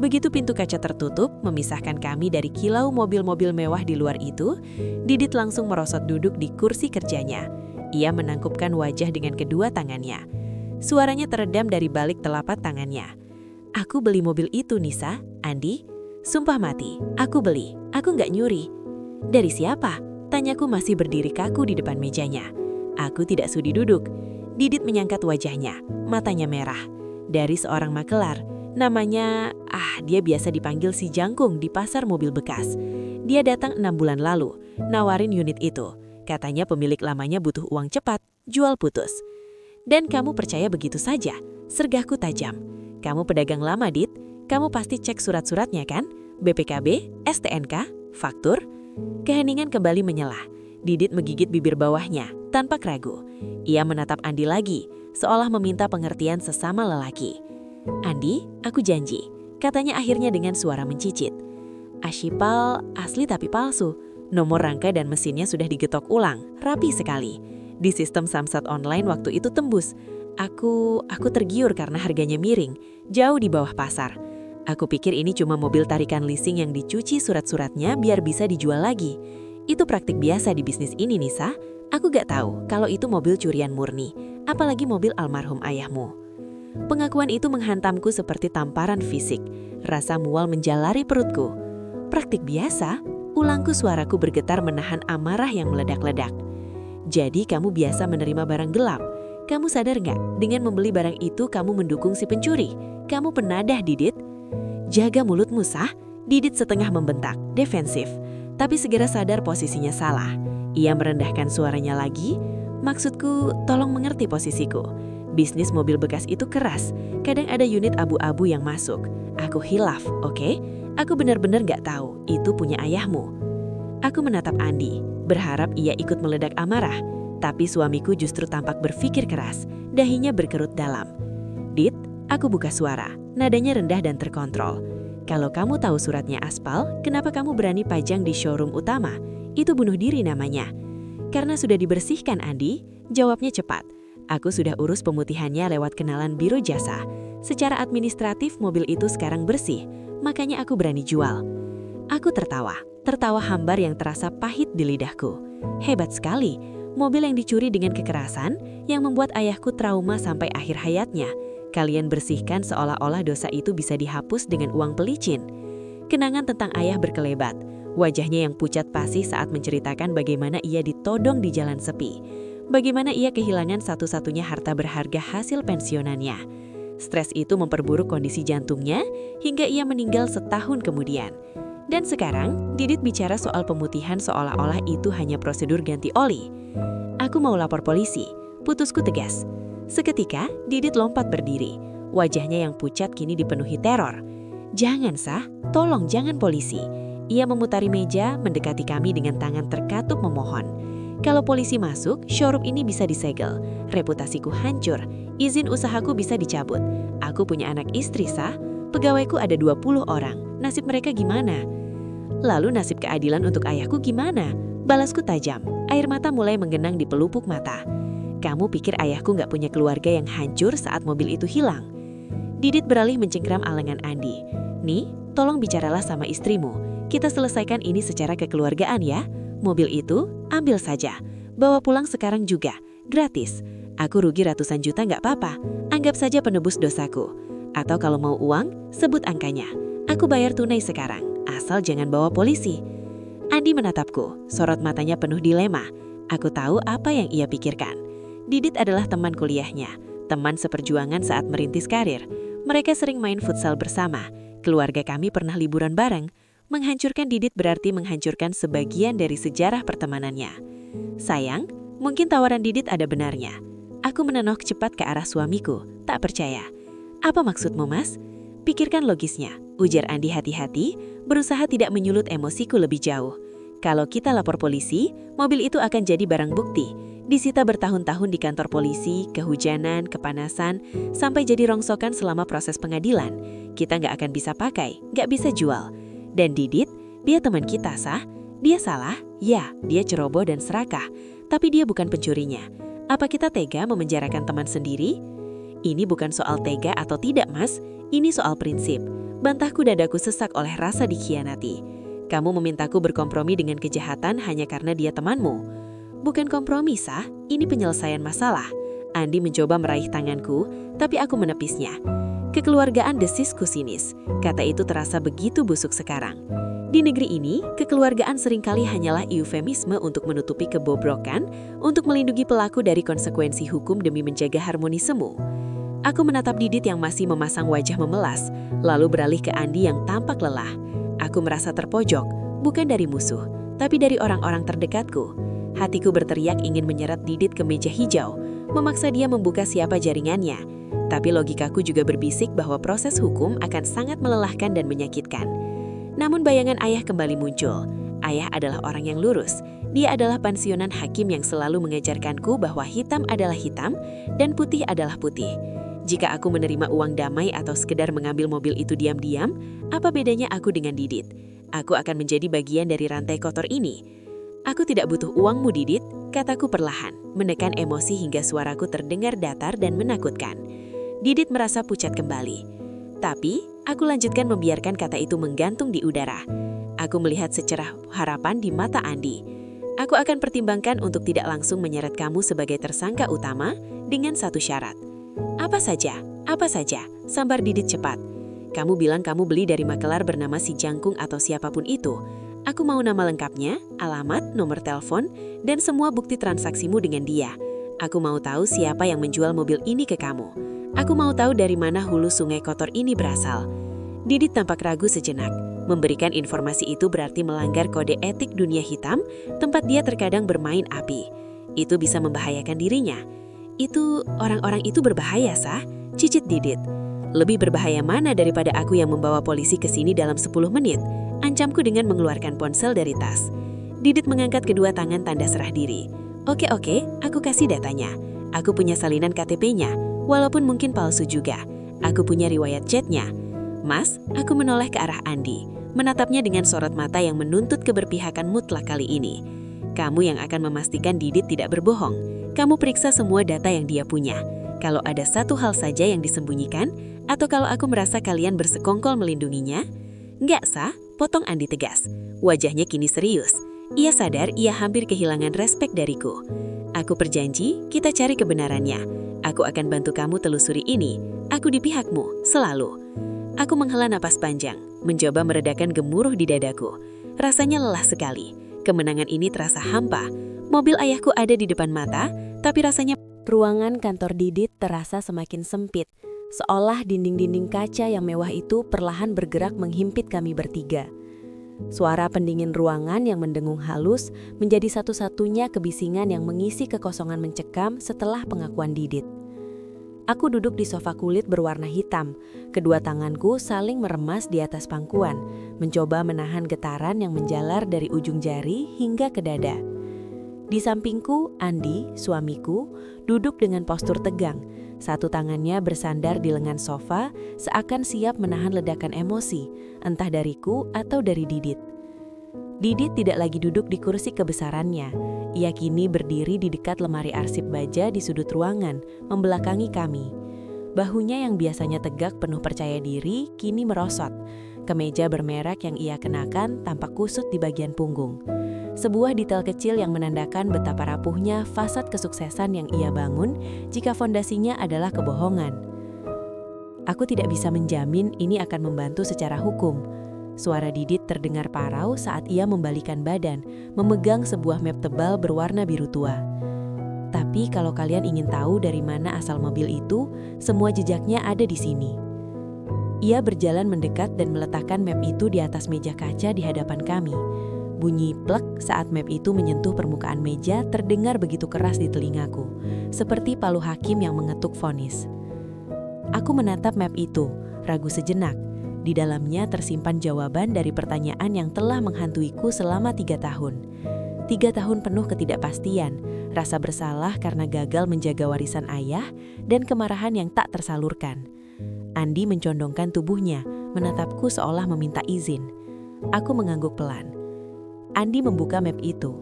Begitu pintu kaca tertutup, memisahkan kami dari kilau mobil-mobil mewah di luar itu, Didit langsung merosot duduk di kursi kerjanya. Ia menangkupkan wajah dengan kedua tangannya. Suaranya teredam dari balik telapak tangannya. "Aku beli mobil itu, Nisa, Andi. Sumpah mati, aku beli. Aku nggak nyuri." "Dari siapa?" Tanyaku masih berdiri kaku di depan mejanya. Aku tidak sudi duduk. Didit menyangkat wajahnya, matanya merah. "Dari seorang makelar. Namanya, dia biasa dipanggil si Jangkung di pasar mobil bekas. Dia datang 6 bulan lalu, nawarin unit itu. Katanya pemilik lamanya butuh uang cepat, jual putus." "Dan kamu percaya begitu saja?" Sergahku tajam. "Kamu pedagang lama, Dit. Kamu pasti cek surat-suratnya kan? BPKB, STNK, faktur?" Keheningan kembali menyela. Didit menggigit bibir bawahnya, tanpa ragu. Ia menatap Andi lagi, seolah meminta pengertian sesama lelaki. "Andi, aku janji," katanya akhirnya dengan suara mencicit. "Asyipal asli tapi palsu. Nomor rangka dan mesinnya sudah digetok ulang, rapi sekali. Di sistem Samsat online waktu itu tembus. Aku tergiur karena harganya miring, jauh di bawah pasar. Aku pikir ini cuma mobil tarikan leasing yang dicuci surat-suratnya biar bisa dijual lagi. Itu praktik biasa di bisnis ini, Nisa. Aku gak tahu kalau itu mobil curian murni, apalagi mobil almarhum ayahmu." Pengakuan itu menghantamku seperti tamparan fisik. Rasa mual menjalari perutku. "Praktik biasa?" Ulangku, suaraku bergetar menahan amarah yang meledak-ledak. "Jadi kamu biasa menerima barang gelap? Kamu sadar nggak, dengan membeli barang itu kamu mendukung si pencuri? Kamu penadah, Didit." "Jaga mulutmu, Sah." Didit setengah membentak, defensif. Tapi segera sadar posisinya salah. Ia merendahkan suaranya lagi. "Maksudku, tolong mengerti posisiku. Bisnis mobil bekas itu keras. Kadang ada unit abu-abu yang masuk. Aku hilaf, oke? Aku benar-benar gak tahu itu punya ayahmu." Aku menatap Andi, berharap ia ikut meledak amarah. Tapi suamiku justru tampak berpikir keras, dahinya berkerut dalam. "Dit," aku buka suara, nadanya rendah dan terkontrol. "Kalau kamu tahu suratnya aspal, kenapa kamu berani pajang di showroom utama? Itu bunuh diri namanya." "Karena sudah dibersihkan, Andi." Jawabnya cepat. "Aku sudah urus pemutihannya lewat kenalan biro jasa. Secara administratif mobil itu sekarang bersih, makanya aku berani jual." Aku tertawa hambar yang terasa pahit di lidahku. Hebat sekali, mobil yang dicuri dengan kekerasan yang membuat ayahku trauma sampai akhir hayatnya. Kalian bersihkan seolah-olah dosa itu bisa dihapus dengan uang pelicin. Kenangan tentang ayah berkelebat, wajahnya yang pucat pasi saat menceritakan bagaimana ia ditodong di jalan sepi. Bagaimana ia kehilangan satu-satunya harta berharga hasil pensiunannya. Stres itu memperburuk kondisi jantungnya hingga ia meninggal setahun kemudian. Dan sekarang, Didit bicara soal pemutihan seolah-olah itu hanya prosedur ganti oli. "Aku mau lapor polisi," putusku tegas. Seketika, Didit lompat berdiri. Wajahnya yang pucat kini dipenuhi teror. "Jangan, Sah. Tolong jangan polisi." Ia memutari meja, mendekati kami dengan tangan terkatup memohon. "Kalau polisi masuk, showroom ini bisa disegel. Reputasiku hancur. Izin usahaku bisa dicabut. Aku punya anak istri, Sah. Pegawaiku ada 20 orang. Nasib mereka gimana?" "Lalu nasib keadilan untuk ayahku gimana?" Balasku tajam. Air mata mulai menggenang di pelupuk mata. "Kamu pikir ayahku nggak punya keluarga yang hancur saat mobil itu hilang?" Didit beralih mencengkram alengan Andi. "Nih, tolong bicaralah sama istrimu. Kita selesaikan ini secara kekeluargaan ya. Mobil itu, ambil saja. Bawa pulang sekarang juga. Gratis. Aku rugi ratusan juta nggak apa-apa. Anggap saja penebus dosaku. Atau kalau mau uang, sebut angkanya. Aku bayar tunai sekarang. Asal jangan bawa polisi." Andi menatapku, sorot matanya penuh dilema. Aku tahu apa yang ia pikirkan. Didit adalah teman kuliahnya, teman seperjuangan saat merintis karir. Mereka sering main futsal bersama. Keluarga kami pernah liburan bareng. Menghancurkan Didit berarti menghancurkan sebagian dari sejarah pertemanannya. Sayang, mungkin tawaran Didit ada benarnya. Aku menenok cepat ke arah suamiku, tak percaya. "Apa maksudmu, Mas?" "Pikirkan logisnya," ujar Andi hati-hati, berusaha tidak menyulut emosiku lebih jauh. "Kalau kita lapor polisi, mobil itu akan jadi barang bukti. Disita bertahun-tahun di kantor polisi, kehujanan, kepanasan, sampai jadi rongsokan selama proses pengadilan. Kita nggak akan bisa pakai, nggak bisa jual. Dan Didit, dia teman kita, sah? Dia salah? Ya, dia ceroboh dan serakah. Tapi dia bukan pencurinya. Apa kita tega memenjarakan teman sendiri? Ini bukan soal tega atau tidak, Mas. Ini soal prinsip. Bantahku dadaku sesak oleh rasa dikhianati. Kamu memintaku berkompromi dengan kejahatan hanya karena dia temanmu. Bukan kompromi, sah. Ini penyelesaian masalah. Andi mencoba meraih tanganku, tapi aku menepisnya. Kekeluargaan desisku sinis. Kata itu terasa begitu busuk sekarang. Di negeri ini, kekeluargaan seringkali hanyalah eufemisme untuk menutupi kebobrokan, untuk melindungi pelaku dari konsekuensi hukum demi menjaga harmoni semu. Aku menatap Didit yang masih memasang wajah memelas, lalu beralih ke Andi yang tampak lelah. Aku merasa terpojok, bukan dari musuh, tapi dari orang-orang terdekatku. Hatiku berteriak ingin menyeret Didit ke meja hijau, memaksa dia membuka siapa jaringannya. Tapi logikaku juga berbisik bahwa proses hukum akan sangat melelahkan dan menyakitkan. Namun bayangan ayah kembali muncul. Ayah adalah orang yang lurus. Dia adalah pensiunan hakim yang selalu mengajarkanku bahwa hitam adalah hitam dan putih adalah putih. Jika aku menerima uang damai atau sekedar mengambil mobil itu diam-diam, apa bedanya aku dengan Didit? Aku akan menjadi bagian dari rantai kotor ini. Aku tidak butuh uangmu, Didit, kataku perlahan, menekan emosi hingga suaraku terdengar datar dan menakutkan. Didit merasa pucat kembali. Tapi, aku lanjutkan membiarkan kata itu menggantung di udara. Aku melihat secerah harapan di mata Andi. Aku akan pertimbangkan untuk tidak langsung menyeret kamu sebagai tersangka utama dengan satu syarat. Apa saja, sambar Didit cepat. Kamu bilang kamu beli dari makelar bernama si Jangkung atau siapapun itu. Aku mau nama lengkapnya, alamat, nomor telepon, dan semua bukti transaksimu dengan dia. Aku mau tahu siapa yang menjual mobil ini ke kamu. Aku mau tahu dari mana hulu sungai kotor ini berasal. Didit tampak ragu sejenak. Memberikan informasi itu berarti melanggar kode etik dunia hitam, tempat dia terkadang bermain api. Itu bisa membahayakan dirinya. Orang-orang itu berbahaya, sah? Cicit Didit. Lebih berbahaya mana daripada aku yang membawa polisi ke sini dalam 10 menit? Ancamku dengan mengeluarkan ponsel dari tas. Didit mengangkat kedua tangan tanda serah diri. Oke, aku kasih datanya. Aku punya salinan KTP-nya, walaupun mungkin palsu juga. Aku punya riwayat chatnya. Mas, aku menoleh ke arah Andi, menatapnya dengan sorot mata yang menuntut keberpihakan mutlak kali ini. Kamu yang akan memastikan Didit tidak berbohong. Kamu periksa semua data yang dia punya. Kalau ada satu hal saja yang disembunyikan, atau kalau aku merasa kalian bersekongkol melindunginya, nggak sah, potong Andi tegas. Wajahnya kini serius. Ia sadar ia hampir kehilangan respek dariku. Aku berjanji, kita cari kebenarannya. Aku akan bantu kamu telusuri ini. Aku di pihakmu, selalu. Aku menghela napas panjang, mencoba meredakan gemuruh di dadaku. Rasanya lelah sekali. Kemenangan ini terasa hampa. Mobil ayahku ada di depan mata, tapi rasanya... Ruangan kantor Didit terasa semakin sempit, seolah dinding-dinding kaca yang mewah itu perlahan bergerak menghimpit kami bertiga. Suara pendingin ruangan yang mendengung halus menjadi satu-satunya kebisingan yang mengisi kekosongan mencekam setelah pengakuan Didit. Aku duduk di sofa kulit berwarna hitam, kedua tanganku saling meremas di atas pangkuan, mencoba menahan getaran yang menjalar dari ujung jari hingga ke dada. Di sampingku, Andi, suamiku, duduk dengan postur tegang. Satu tangannya bersandar di lengan sofa, seakan siap menahan ledakan emosi, entah dariku atau dari Didit. Didit tidak lagi duduk di kursi kebesarannya. Ia kini berdiri di dekat lemari arsip baja di sudut ruangan, membelakangi kami. Bahunya yang biasanya tegak penuh percaya diri, kini merosot. Kemeja bermerek yang ia kenakan tampak kusut di bagian punggung. Sebuah detail kecil yang menandakan betapa rapuhnya fasad kesuksesan yang ia bangun jika fondasinya adalah kebohongan. Aku tidak bisa menjamin ini akan membantu secara hukum. Suara Didit terdengar parau saat ia membalikan badan, memegang sebuah map tebal berwarna biru tua. Tapi kalau kalian ingin tahu dari mana asal mobil itu, semua jejaknya ada di sini. Ia berjalan mendekat dan meletakkan map itu di atas meja kaca di hadapan kami. Bunyi plek saat map itu menyentuh permukaan meja terdengar begitu keras di telingaku, seperti palu hakim yang mengetuk vonis. Aku menatap map itu, ragu sejenak. Di dalamnya tersimpan jawaban dari pertanyaan yang telah menghantuiku selama 3 tahun. 3 tahun penuh ketidakpastian, rasa bersalah karena gagal menjaga warisan ayah, dan kemarahan yang tak tersalurkan. Andi mencondongkan tubuhnya, menatapku seolah meminta izin. Aku mengangguk pelan. Andi membuka map itu.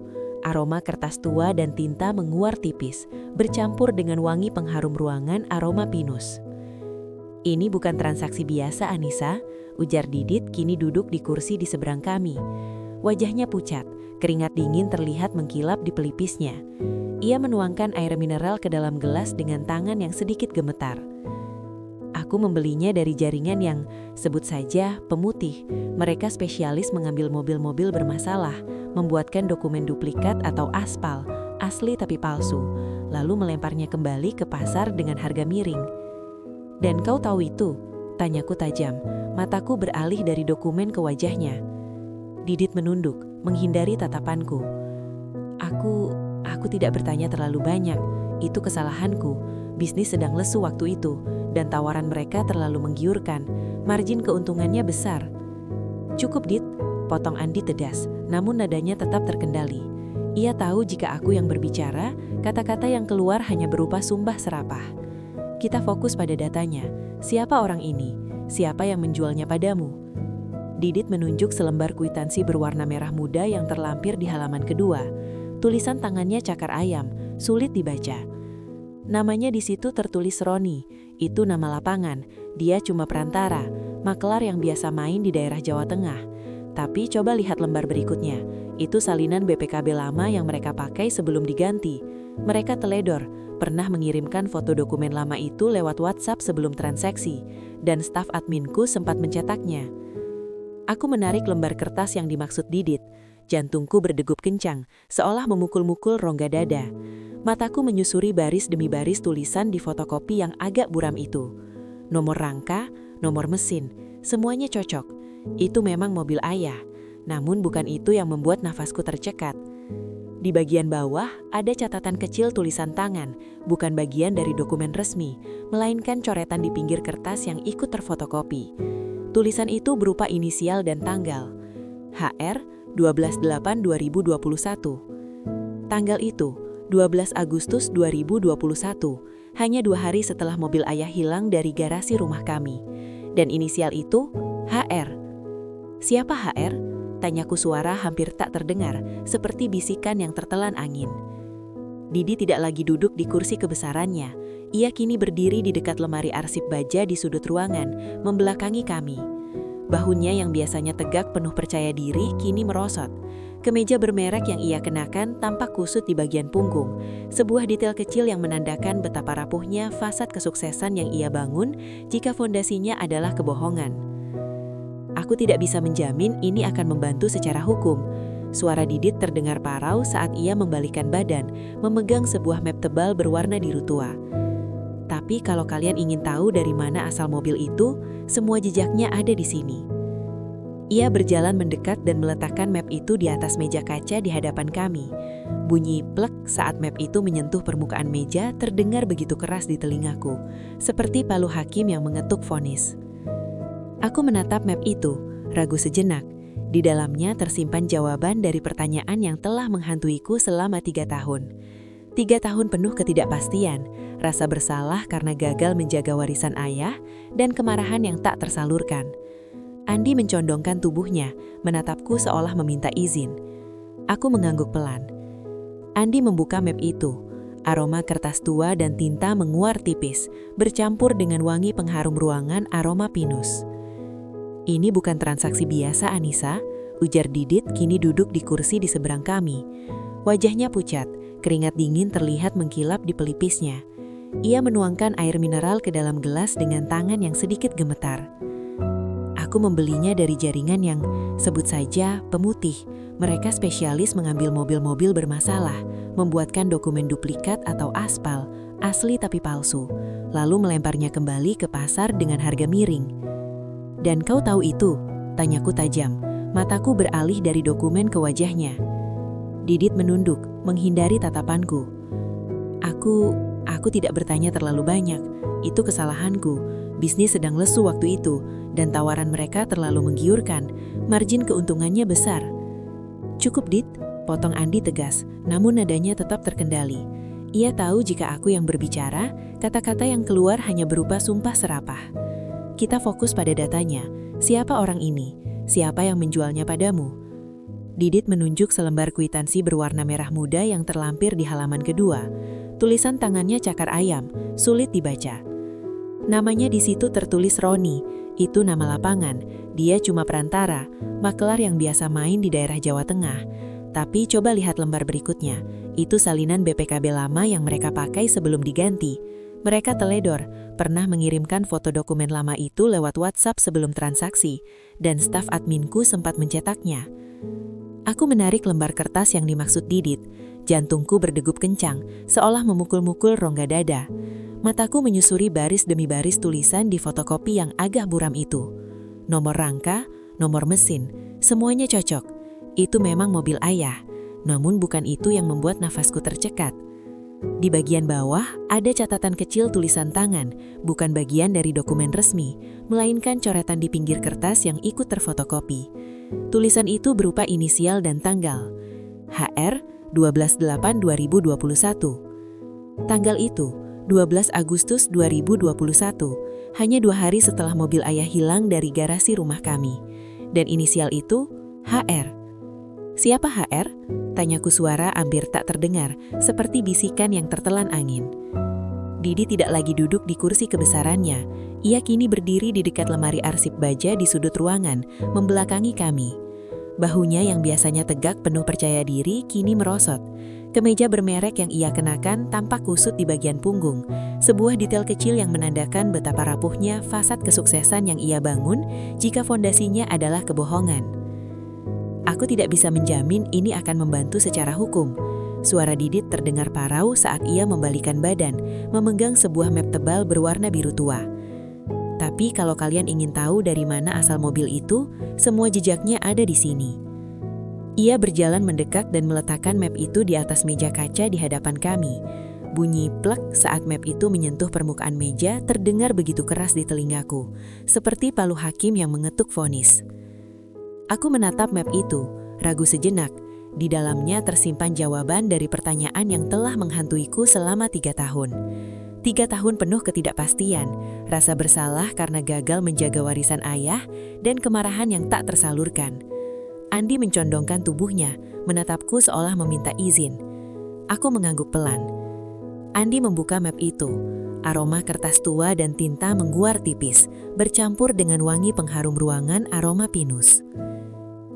Aroma kertas tua dan tinta menguar tipis, bercampur dengan wangi pengharum ruangan aroma pinus. "Ini bukan transaksi biasa, Anissa," ujar Didit kini duduk di kursi di seberang kami. Wajahnya pucat, keringat dingin terlihat mengkilap di pelipisnya. Ia menuangkan air mineral ke dalam gelas dengan tangan yang sedikit gemetar. "Aku membelinya dari jaringan yang, sebut saja, pemutih. Mereka spesialis mengambil mobil-mobil bermasalah, membuatkan dokumen duplikat atau aspal, asli tapi palsu, lalu melemparnya kembali ke pasar dengan harga miring." "Dan kau tahu itu?" tanyaku tajam. Mataku beralih dari dokumen ke wajahnya. Didit menunduk, menghindari tatapanku. Aku tidak bertanya terlalu banyak. Itu kesalahanku. Bisnis sedang lesu waktu itu, dan tawaran mereka terlalu menggiurkan. Margin keuntungannya besar. "Cukup, Dit," potong Andi tedas, namun nadanya tetap terkendali. Ia tahu jika aku yang berbicara, kata-kata yang keluar hanya berupa sumbah serapah. "Kita fokus pada datanya. Siapa orang ini? Siapa yang menjualnya padamu?" Didit menunjuk selembar kwitansi berwarna merah muda yang terlampir di halaman kedua. Tulisan tangannya cakar ayam, sulit dibaca. Namanya di situ tertulis Roni. Itu nama lapangan. Dia cuma perantara, maklar yang biasa main di daerah Jawa Tengah. Tapi coba lihat lembar berikutnya. Itu salinan BPKB lama yang mereka pakai sebelum diganti. Mereka teledor, pernah mengirimkan foto dokumen lama itu lewat WhatsApp sebelum transaksi, dan staf adminku sempat mencetaknya. Aku menarik lembar kertas yang dimaksud Didit. Jantungku berdegup kencang, seolah memukul-mukul rongga dada. Mataku menyusuri baris demi baris tulisan di fotokopi yang agak buram itu. Nomor rangka, nomor mesin, semuanya cocok. Itu memang mobil ayah, namun bukan itu yang membuat nafasku tercekat. Di bagian bawah ada catatan kecil tulisan tangan, bukan bagian dari dokumen resmi, melainkan coretan di pinggir kertas yang ikut terfotokopi. Tulisan itu berupa inisial dan tanggal. HR 12/8/2021. Tanggal itu, 12 Agustus 2021, hanya 2 hari setelah mobil ayah hilang dari garasi rumah kami. Dan inisial itu, HR. "Siapa HR?" tanyaku suara hampir tak terdengar, seperti bisikan yang tertelan angin. Didi tidak lagi duduk di kursi kebesarannya. Ia kini berdiri di dekat lemari arsip baja di sudut ruangan, membelakangi kami. Bahunya yang biasanya tegak penuh percaya diri kini merosot. Kemeja bermerek yang ia kenakan tampak kusut di bagian punggung, sebuah detail kecil yang menandakan betapa rapuhnya fasad kesuksesan yang ia bangun jika fondasinya adalah kebohongan. "Aku tidak bisa menjamin ini akan membantu secara hukum." Suara Didit terdengar parau saat ia membalikkan badan, memegang sebuah map tebal berwarna biru tua. "Tapi kalau kalian ingin tahu dari mana asal mobil itu, semua jejaknya ada di sini." Ia berjalan mendekat dan meletakkan map itu di atas meja kaca di hadapan kami. Bunyi plek saat map itu menyentuh permukaan meja terdengar begitu keras di telingaku, seperti palu hakim yang mengetuk vonis. Aku menatap map itu, ragu sejenak. Di dalamnya tersimpan jawaban dari pertanyaan yang telah menghantuiku selama 3 tahun. 3 tahun penuh ketidakpastian, rasa bersalah karena gagal menjaga warisan ayah, dan kemarahan yang tak tersalurkan. Andi mencondongkan tubuhnya, menatapku seolah meminta izin. Aku mengangguk pelan. Andi membuka map itu. Aroma kertas tua dan tinta menguar tipis, bercampur dengan wangi pengharum ruangan aroma pinus. "Ini bukan transaksi biasa, Anissa," ujar Didit kini duduk di kursi di seberang kami. Wajahnya pucat, keringat dingin terlihat mengkilap di pelipisnya. Ia menuangkan air mineral ke dalam gelas dengan tangan yang sedikit gemetar. "Aku membelinya dari jaringan yang, sebut saja, pemutih. Mereka spesialis mengambil mobil-mobil bermasalah, membuatkan dokumen duplikat atau aspal, asli tapi palsu, lalu melemparnya kembali ke pasar dengan harga miring." "Dan kau tahu itu?" tanyaku tajam. Mataku beralih dari dokumen ke wajahnya. Didit menunduk, menghindari tatapanku. Aku tidak bertanya terlalu banyak. Itu kesalahanku. Bisnis sedang lesu waktu itu, dan tawaran mereka terlalu menggiurkan. Margin keuntungannya besar. "Cukup, Dit," potong Andi tegas, namun nadanya tetap terkendali. Ia tahu jika aku yang berbicara, kata-kata yang keluar hanya berupa sumpah serapah. Kita fokus pada datanya. Siapa orang ini? Siapa yang menjualnya padamu? Didit menunjuk selembar kwitansi berwarna merah muda yang terlampir di halaman kedua. Tulisan tangannya cakar ayam, sulit dibaca. Namanya di situ tertulis Roni. Itu nama lapangan. Dia cuma perantara, makelar yang biasa main di daerah Jawa Tengah. Tapi coba lihat lembar berikutnya. Itu salinan BPKB lama yang mereka pakai sebelum diganti. Mereka teledor, pernah mengirimkan foto dokumen lama itu lewat WhatsApp sebelum transaksi, dan staf adminku sempat mencetaknya. Aku menarik lembar kertas yang dimaksud Didit. Jantungku berdegup kencang, seolah memukul-mukul rongga dada. Mataku menyusuri baris demi baris tulisan di fotokopi yang agak buram itu. Nomor rangka, nomor mesin, semuanya cocok. Itu memang mobil ayah, namun bukan itu yang membuat nafasku tercekat. Di bagian bawah ada catatan kecil tulisan tangan, bukan bagian dari dokumen resmi, melainkan coretan di pinggir kertas yang ikut terfotokopi. Tulisan itu berupa inisial dan tanggal. HR 12/8/2021. Tanggal itu, 12 Agustus 2021, hanya 2 hari setelah mobil ayah hilang dari garasi rumah kami. Dan inisial itu, HR. Siapa HR? Tanyaku suara hampir tak terdengar, seperti bisikan yang tertelan angin. Didi tidak lagi duduk di kursi kebesarannya. Ia kini berdiri di dekat lemari arsip baja di sudut ruangan, membelakangi kami. Bahunya yang biasanya tegak penuh percaya diri, kini merosot. Kemeja bermerek yang ia kenakan tampak kusut di bagian punggung. Sebuah detail kecil yang menandakan betapa rapuhnya fasad kesuksesan yang ia bangun jika fondasinya adalah kebohongan. Aku tidak bisa menjamin ini akan membantu secara hukum. Suara Didit terdengar parau saat ia membalikan badan, memegang sebuah map tebal berwarna biru tua. Tapi kalau kalian ingin tahu dari mana asal mobil itu, semua jejaknya ada di sini. Ia berjalan mendekat dan meletakkan map itu di atas meja kaca di hadapan kami. Bunyi plek saat map itu menyentuh permukaan meja terdengar begitu keras di telingaku, seperti palu hakim yang mengetuk vonis. Aku menatap map itu, ragu sejenak. Di dalamnya tersimpan jawaban dari pertanyaan yang telah menghantuiku selama 3 tahun. 3 tahun penuh ketidakpastian, rasa bersalah karena gagal menjaga warisan ayah, dan kemarahan yang tak tersalurkan. Andi mencondongkan tubuhnya, menatapku seolah meminta izin. Aku mengangguk pelan. Andi membuka map itu. Aroma kertas tua dan tinta mengguar tipis, bercampur dengan wangi pengharum ruangan aroma pinus.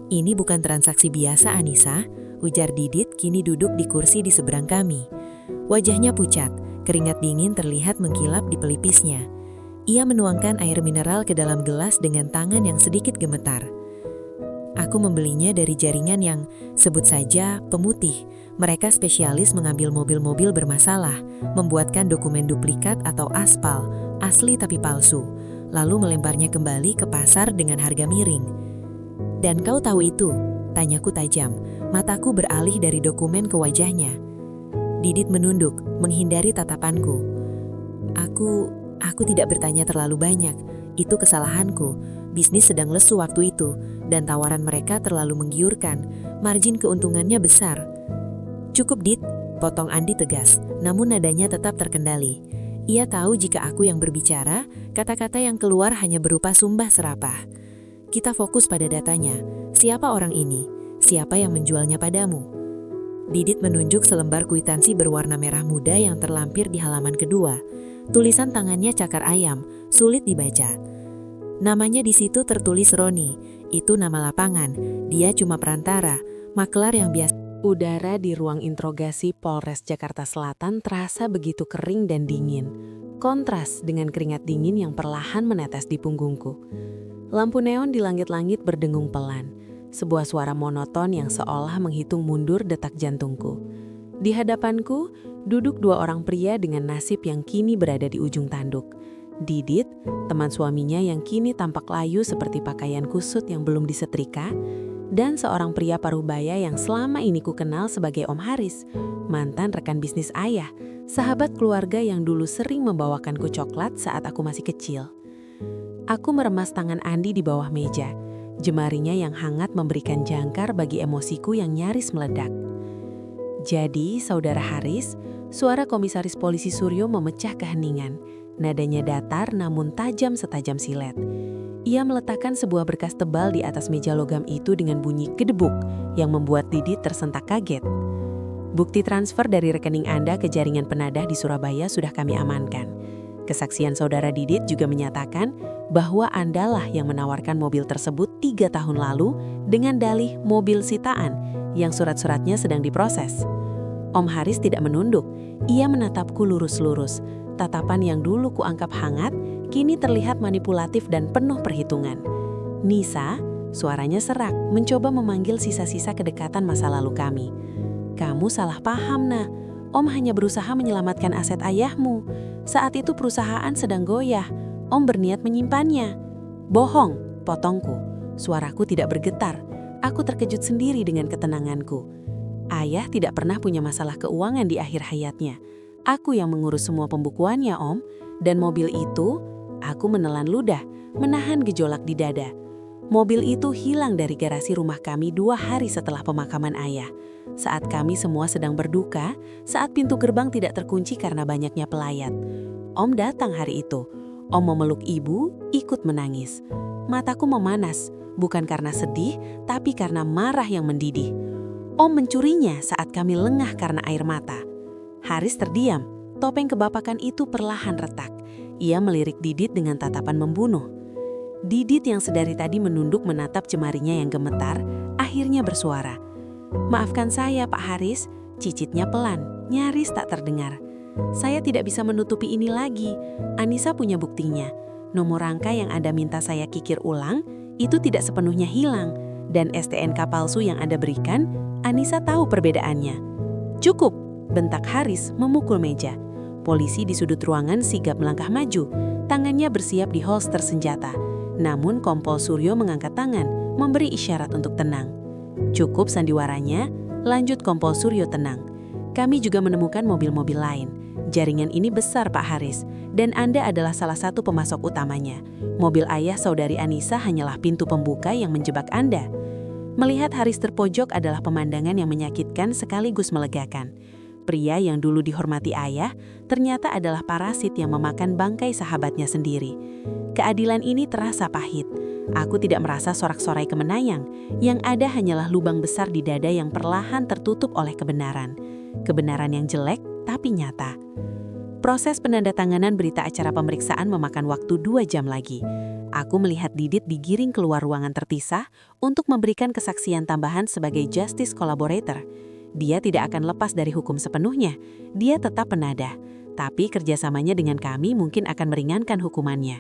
Ini bukan transaksi biasa, Anissa, ujar Didit kini duduk di kursi di seberang kami. Wajahnya pucat, keringat dingin terlihat mengkilap di pelipisnya. Ia menuangkan air mineral ke dalam gelas dengan tangan yang sedikit gemetar. Aku membelinya dari jaringan yang, sebut saja, pemutih. Mereka spesialis mengambil mobil-mobil bermasalah, membuatkan dokumen duplikat atau aspal, asli tapi palsu, lalu melemparnya kembali ke pasar dengan harga miring. Dan kau tahu itu? Tanyaku tajam, mataku beralih dari dokumen ke wajahnya. Didit menunduk, menghindari tatapanku. Aku tidak bertanya terlalu banyak. Itu kesalahanku. Bisnis sedang lesu waktu itu, dan tawaran mereka terlalu menggiurkan. Margin keuntungannya besar. Cukup, Dit, potong Andi tegas, namun nadanya tetap terkendali. Ia tahu jika aku yang berbicara, kata-kata yang keluar hanya berupa sumbah serapah. Kita fokus pada datanya. Siapa orang ini? Siapa yang menjualnya padamu? Didit menunjuk selembar kwitansi berwarna merah muda yang terlampir di halaman kedua. Tulisan tangannya cakar ayam, sulit dibaca. Namanya di situ tertulis Roni. Itu nama lapangan. Dia cuma perantara, makelar yang biasa. Udara di ruang interogasi Polres Jakarta Selatan terasa begitu kering dan dingin. Kontras dengan keringat dingin yang perlahan menetes di punggungku. Lampu neon di langit-langit berdengung pelan, sebuah suara monoton yang seolah menghitung mundur detak jantungku. Di hadapanku, duduk 2 orang pria dengan nasib yang kini berada di ujung tanduk. Didit, teman suaminya yang kini tampak layu seperti pakaian kusut yang belum disetrika, dan seorang pria parubaya yang selama ini ku kenal sebagai Om Haris, mantan rekan bisnis ayah, sahabat keluarga yang dulu sering membawakanku coklat saat aku masih kecil. Aku meremas tangan Andi di bawah meja. Jemarinya yang hangat memberikan jangkar bagi emosiku yang nyaris meledak. Jadi, Saudara Haris, suara Komisaris Polisi Suryo memecah keheningan. Nadanya datar namun tajam setajam silet. Ia meletakkan sebuah berkas tebal di atas meja logam itu dengan bunyi gedebuk yang membuat Didit tersentak kaget. Bukti transfer dari rekening Anda ke jaringan penadah di Surabaya sudah kami amankan. Kesaksian Saudara Didit juga menyatakan bahwa Andalah yang menawarkan mobil tersebut 3 tahun lalu dengan dalih mobil sitaan yang surat-suratnya sedang diproses. Om Haris tidak menunduk, ia menatapku lurus-lurus. Tatapan yang dulu kuanggap hangat, kini terlihat manipulatif dan penuh perhitungan. Nisa, suaranya serak, mencoba memanggil sisa-sisa kedekatan masa lalu kami. Kamu salah paham, Nah. Om hanya berusaha menyelamatkan aset ayahmu. Saat itu perusahaan sedang goyah. Om berniat menyimpannya. Bohong, potongku. Suaraku tidak bergetar. Aku terkejut sendiri dengan ketenanganku. Ayah tidak pernah punya masalah keuangan di akhir hayatnya. Aku yang mengurus semua pembukuannya, Om. Dan mobil itu, aku menelan ludah, menahan gejolak di dada. Mobil itu hilang dari garasi rumah kami 2 hari setelah pemakaman ayah. Saat kami semua sedang berduka, saat pintu gerbang tidak terkunci karena banyaknya pelayat. Om datang hari itu. Om memeluk ibu, ikut menangis. Mataku memanas, bukan karena sedih, tapi karena marah yang mendidih. Om mencurinya saat kami lengah karena air mata. Haris terdiam, topeng kebapakan itu perlahan retak. Ia melirik Didit dengan tatapan membunuh. Didit yang sedari tadi menunduk menatap jemarinya yang gemetar, akhirnya bersuara. Maafkan saya, Pak Haris, cicitnya pelan, nyaris tak terdengar. Saya tidak bisa menutupi ini lagi. Anissa punya buktinya. Nomor rangka yang Anda minta saya kikir ulang, itu tidak sepenuhnya hilang. Dan STNK palsu yang Anda berikan, Anissa tahu perbedaannya. Cukup, bentak Haris memukul meja. Polisi di sudut ruangan sigap melangkah maju. Tangannya bersiap di holster senjata. Namun Kompol Suryo mengangkat tangan, memberi isyarat untuk tenang. Cukup sandiwaranya, lanjut Kompol Suryo tenang. Kami juga menemukan mobil-mobil lain. Jaringan ini besar, Pak Haris, dan Anda adalah salah satu pemasok utamanya. Mobil ayah saudari Anissa hanyalah pintu pembuka yang menjebak Anda. Melihat Haris terpojok adalah pemandangan yang menyakitkan sekaligus melegakan. Pria yang dulu dihormati ayah, ternyata adalah parasit yang memakan bangkai sahabatnya sendiri. Keadilan ini terasa pahit. Aku tidak merasa sorak-sorai kemenangan. Yang ada hanyalah lubang besar di dada yang perlahan tertutup oleh kebenaran. Kebenaran yang jelek, tapi nyata. Proses penandatanganan berita acara pemeriksaan memakan waktu 2 jam lagi. Aku melihat Didit digiring keluar ruangan terpisah untuk memberikan kesaksian tambahan sebagai justice collaborator. Dia tidak akan lepas dari hukum sepenuhnya. Dia tetap penadah. Tapi kerjasamanya dengan kami mungkin akan meringankan hukumannya.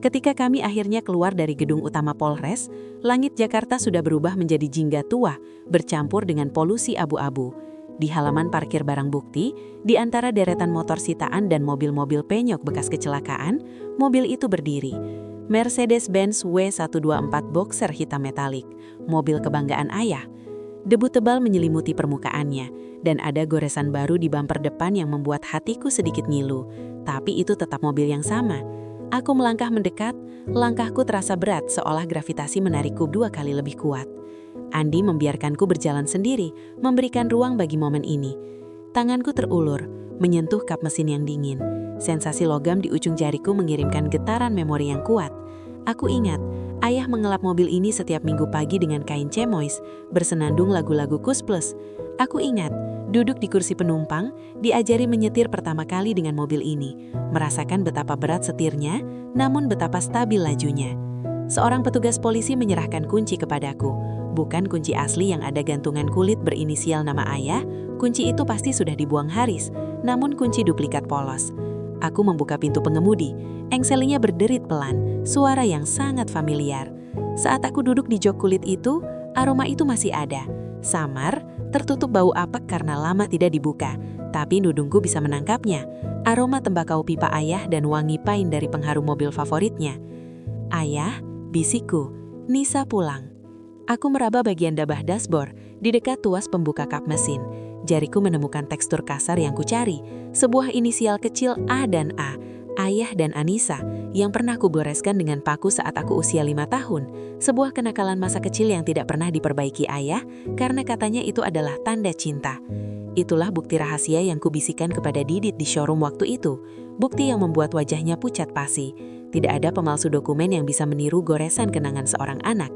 Ketika kami akhirnya keluar dari gedung utama Polres, langit Jakarta sudah berubah menjadi jingga tua, bercampur dengan polusi abu-abu. Di halaman parkir barang bukti, di antara deretan motor sitaan dan mobil-mobil penyok bekas kecelakaan, mobil itu berdiri. Mercedes-Benz W124 Boxer hitam metalik, mobil kebanggaan ayah. Debu tebal menyelimuti permukaannya, dan ada goresan baru di bumper depan yang membuat hatiku sedikit ngilu. Tapi itu tetap mobil yang sama. Aku melangkah mendekat, langkahku terasa berat seolah gravitasi menarikku 2 kali lebih kuat. Andi membiarkanku berjalan sendiri, memberikan ruang bagi momen ini. Tanganku terulur, menyentuh kap mesin yang dingin. Sensasi logam di ujung jariku mengirimkan getaran memori yang kuat. Aku ingat, ayah mengelap mobil ini setiap minggu pagi dengan kain cemois, bersenandung lagu-lagu Kus Plus. Aku ingat, duduk di kursi penumpang, diajari menyetir pertama kali dengan mobil ini, merasakan betapa berat setirnya, namun betapa stabil lajunya. Seorang petugas polisi menyerahkan kunci kepadaku, bukan kunci asli yang ada gantungan kulit berinisial nama ayah. Kunci itu pasti sudah dibuang Haris, namun kunci duplikat polos. Aku membuka pintu pengemudi, engselinya berderit pelan, suara yang sangat familiar. Saat aku duduk di jok kulit itu, aroma itu masih ada. Samar, tertutup bau apek karena lama tidak dibuka, tapi nudungku bisa menangkapnya. Aroma tembakau pipa ayah dan wangi pain dari pengharum mobil favoritnya. Ayah, bisikku, Nisa pulang. Aku meraba bagian dabah dashboard, di dekat tuas pembuka kap mesin. Jariku menemukan tekstur kasar yang kucari, sebuah inisial kecil A dan A. Ayah Ayah dan Anissa, yang pernah kugoreskan dengan paku saat aku usia 5 tahun. Sebuah kenakalan masa kecil yang tidak pernah diperbaiki ayah, karena katanya itu adalah tanda cinta. Itulah bukti rahasia yang kubisikkan kepada Didit di showroom waktu itu. Bukti yang membuat wajahnya pucat pasi. Tidak ada pemalsu dokumen yang bisa meniru goresan kenangan seorang anak.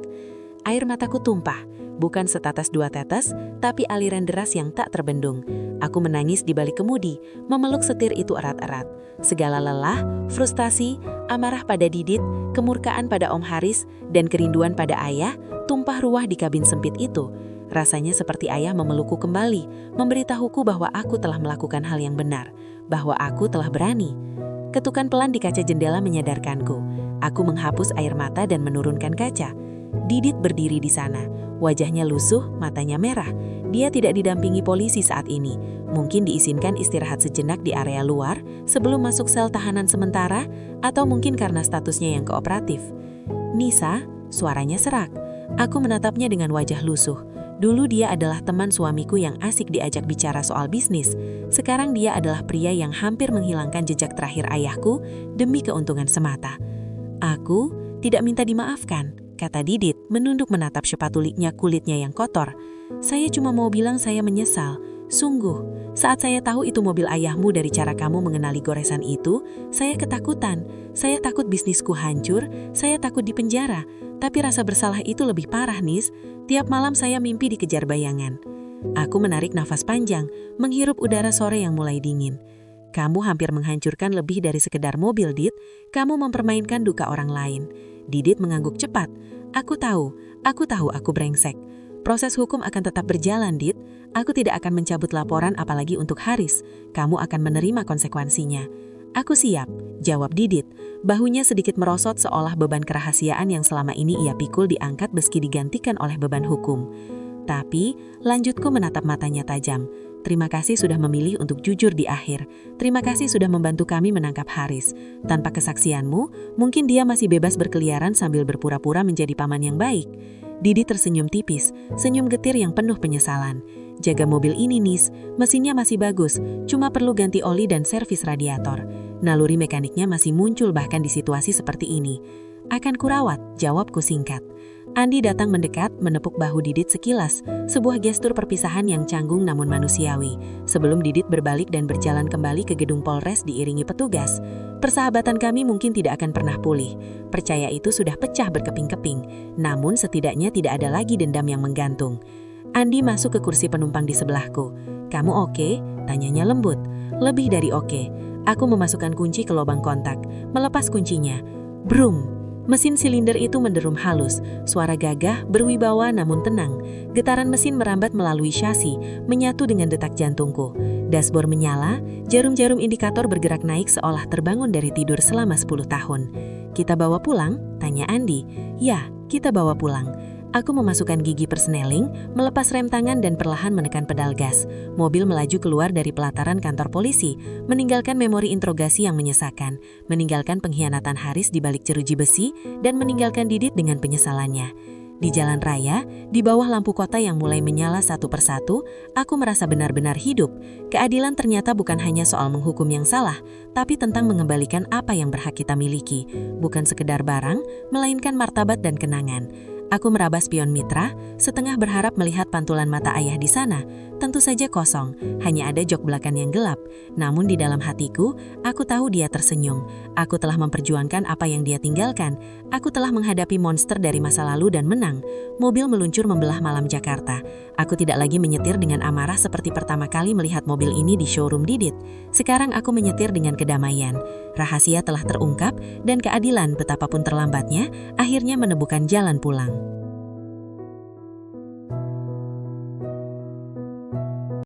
Air mataku tumpah, bukan setetes 2 tetes, tapi aliran deras yang tak terbendung. Aku menangis di balik kemudi, memeluk setir itu erat-erat. Segala lelah, frustasi, amarah pada Didit, kemurkaan pada Om Haris, dan kerinduan pada ayah, tumpah ruah di kabin sempit itu. Rasanya seperti ayah memelukku kembali, memberitahuku bahwa aku telah melakukan hal yang benar, bahwa aku telah berani. Ketukan pelan di kaca jendela menyadarkanku. Aku menghapus air mata dan menurunkan kaca. Didit berdiri di sana, wajahnya lusuh, matanya merah. Dia tidak didampingi polisi saat ini. Mungkin diizinkan istirahat sejenak di area luar sebelum masuk sel tahanan sementara, atau mungkin karena statusnya yang kooperatif. Nisa, suaranya serak. Aku menatapnya dengan wajah lusuh. Dulu dia adalah teman suamiku yang asik diajak bicara soal bisnis. Sekarang dia adalah pria yang hampir menghilangkan jejak terakhir ayahku demi keuntungan semata. Aku tidak minta dimaafkan, kata Didit menunduk menatap sepatuliknya kulitnya yang kotor. Saya cuma mau bilang saya menyesal. Sungguh, saat saya tahu itu mobil ayahmu dari cara kamu mengenali goresan itu, saya ketakutan. Saya takut bisnisku hancur, saya takut dipenjara. Tapi rasa bersalah itu lebih parah, Nis. Tiap malam saya mimpi dikejar bayangan. Aku menarik nafas panjang, menghirup udara sore yang mulai dingin. Kamu hampir menghancurkan lebih dari sekedar mobil, Dit. Kamu mempermainkan duka orang lain. Didit mengangguk cepat. Aku tahu aku brengsek. Proses hukum akan tetap berjalan, Dit. Aku tidak akan mencabut laporan apalagi untuk Haris. Kamu akan menerima konsekuensinya. Aku siap, jawab Didit. Bahunya sedikit merosot seolah beban kerahasiaan yang selama ini ia pikul diangkat meski digantikan oleh beban hukum. Tapi, lanjutku menatap matanya tajam. Terima kasih sudah memilih untuk jujur di akhir. Terima kasih sudah membantu kami menangkap Haris. Tanpa kesaksianmu, mungkin dia masih bebas berkeliaran sambil berpura-pura menjadi paman yang baik. Didit tersenyum tipis, senyum getir yang penuh penyesalan. Jaga mobil ini, Nis. Mesinnya masih bagus, cuma perlu ganti oli dan servis radiator. Naluri mekaniknya masih muncul bahkan di situasi seperti ini. Akan kurawat, jawabku singkat. Andi datang mendekat, menepuk bahu Didit sekilas, sebuah gestur perpisahan yang canggung namun manusiawi. Sebelum Didit berbalik dan berjalan kembali ke gedung Polres diiringi petugas. Persahabatan kami mungkin tidak akan pernah pulih. Percaya itu sudah pecah berkeping-keping, namun setidaknya tidak ada lagi dendam yang menggantung. Andi masuk ke kursi penumpang di sebelahku. Kamu oke? Tanyanya lembut. Lebih dari oke. Aku memasukkan kunci ke lubang kontak, melepas kuncinya. Brum! Mesin silinder itu menderum halus, suara gagah, berwibawa namun tenang. Getaran mesin merambat melalui syasi, menyatu dengan detak jantungku. Dashboard menyala, jarum-jarum indikator bergerak naik seolah terbangun dari tidur selama 10 tahun. Kita bawa pulang? Tanya Andi. Ya, kita bawa pulang. Aku memasukkan gigi persneling, melepas rem tangan dan perlahan menekan pedal gas. Mobil melaju keluar dari pelataran kantor polisi, meninggalkan memori interogasi yang menyesakan, meninggalkan pengkhianatan Haris di balik jeruji besi, dan meninggalkan Didit dengan penyesalannya. Di jalan raya, di bawah lampu kota yang mulai menyala satu persatu, aku merasa benar-benar hidup. Keadilan ternyata bukan hanya soal menghukum yang salah, tapi tentang mengembalikan apa yang berhak kita miliki. Bukan sekedar barang, melainkan martabat dan kenangan. Aku meraba spion mitra, setengah berharap melihat pantulan mata ayah di sana. Tentu saja kosong, hanya ada jok belakang yang gelap. Namun di dalam hatiku, aku tahu dia tersenyum. Aku telah memperjuangkan apa yang dia tinggalkan. Aku telah menghadapi monster dari masa lalu dan menang. Mobil meluncur membelah malam Jakarta. Aku tidak lagi menyetir dengan amarah seperti pertama kali melihat mobil ini di showroom Didit. Sekarang aku menyetir dengan kedamaian. Rahasia telah terungkap dan keadilan betapapun terlambatnya, akhirnya menemukan jalan pulang.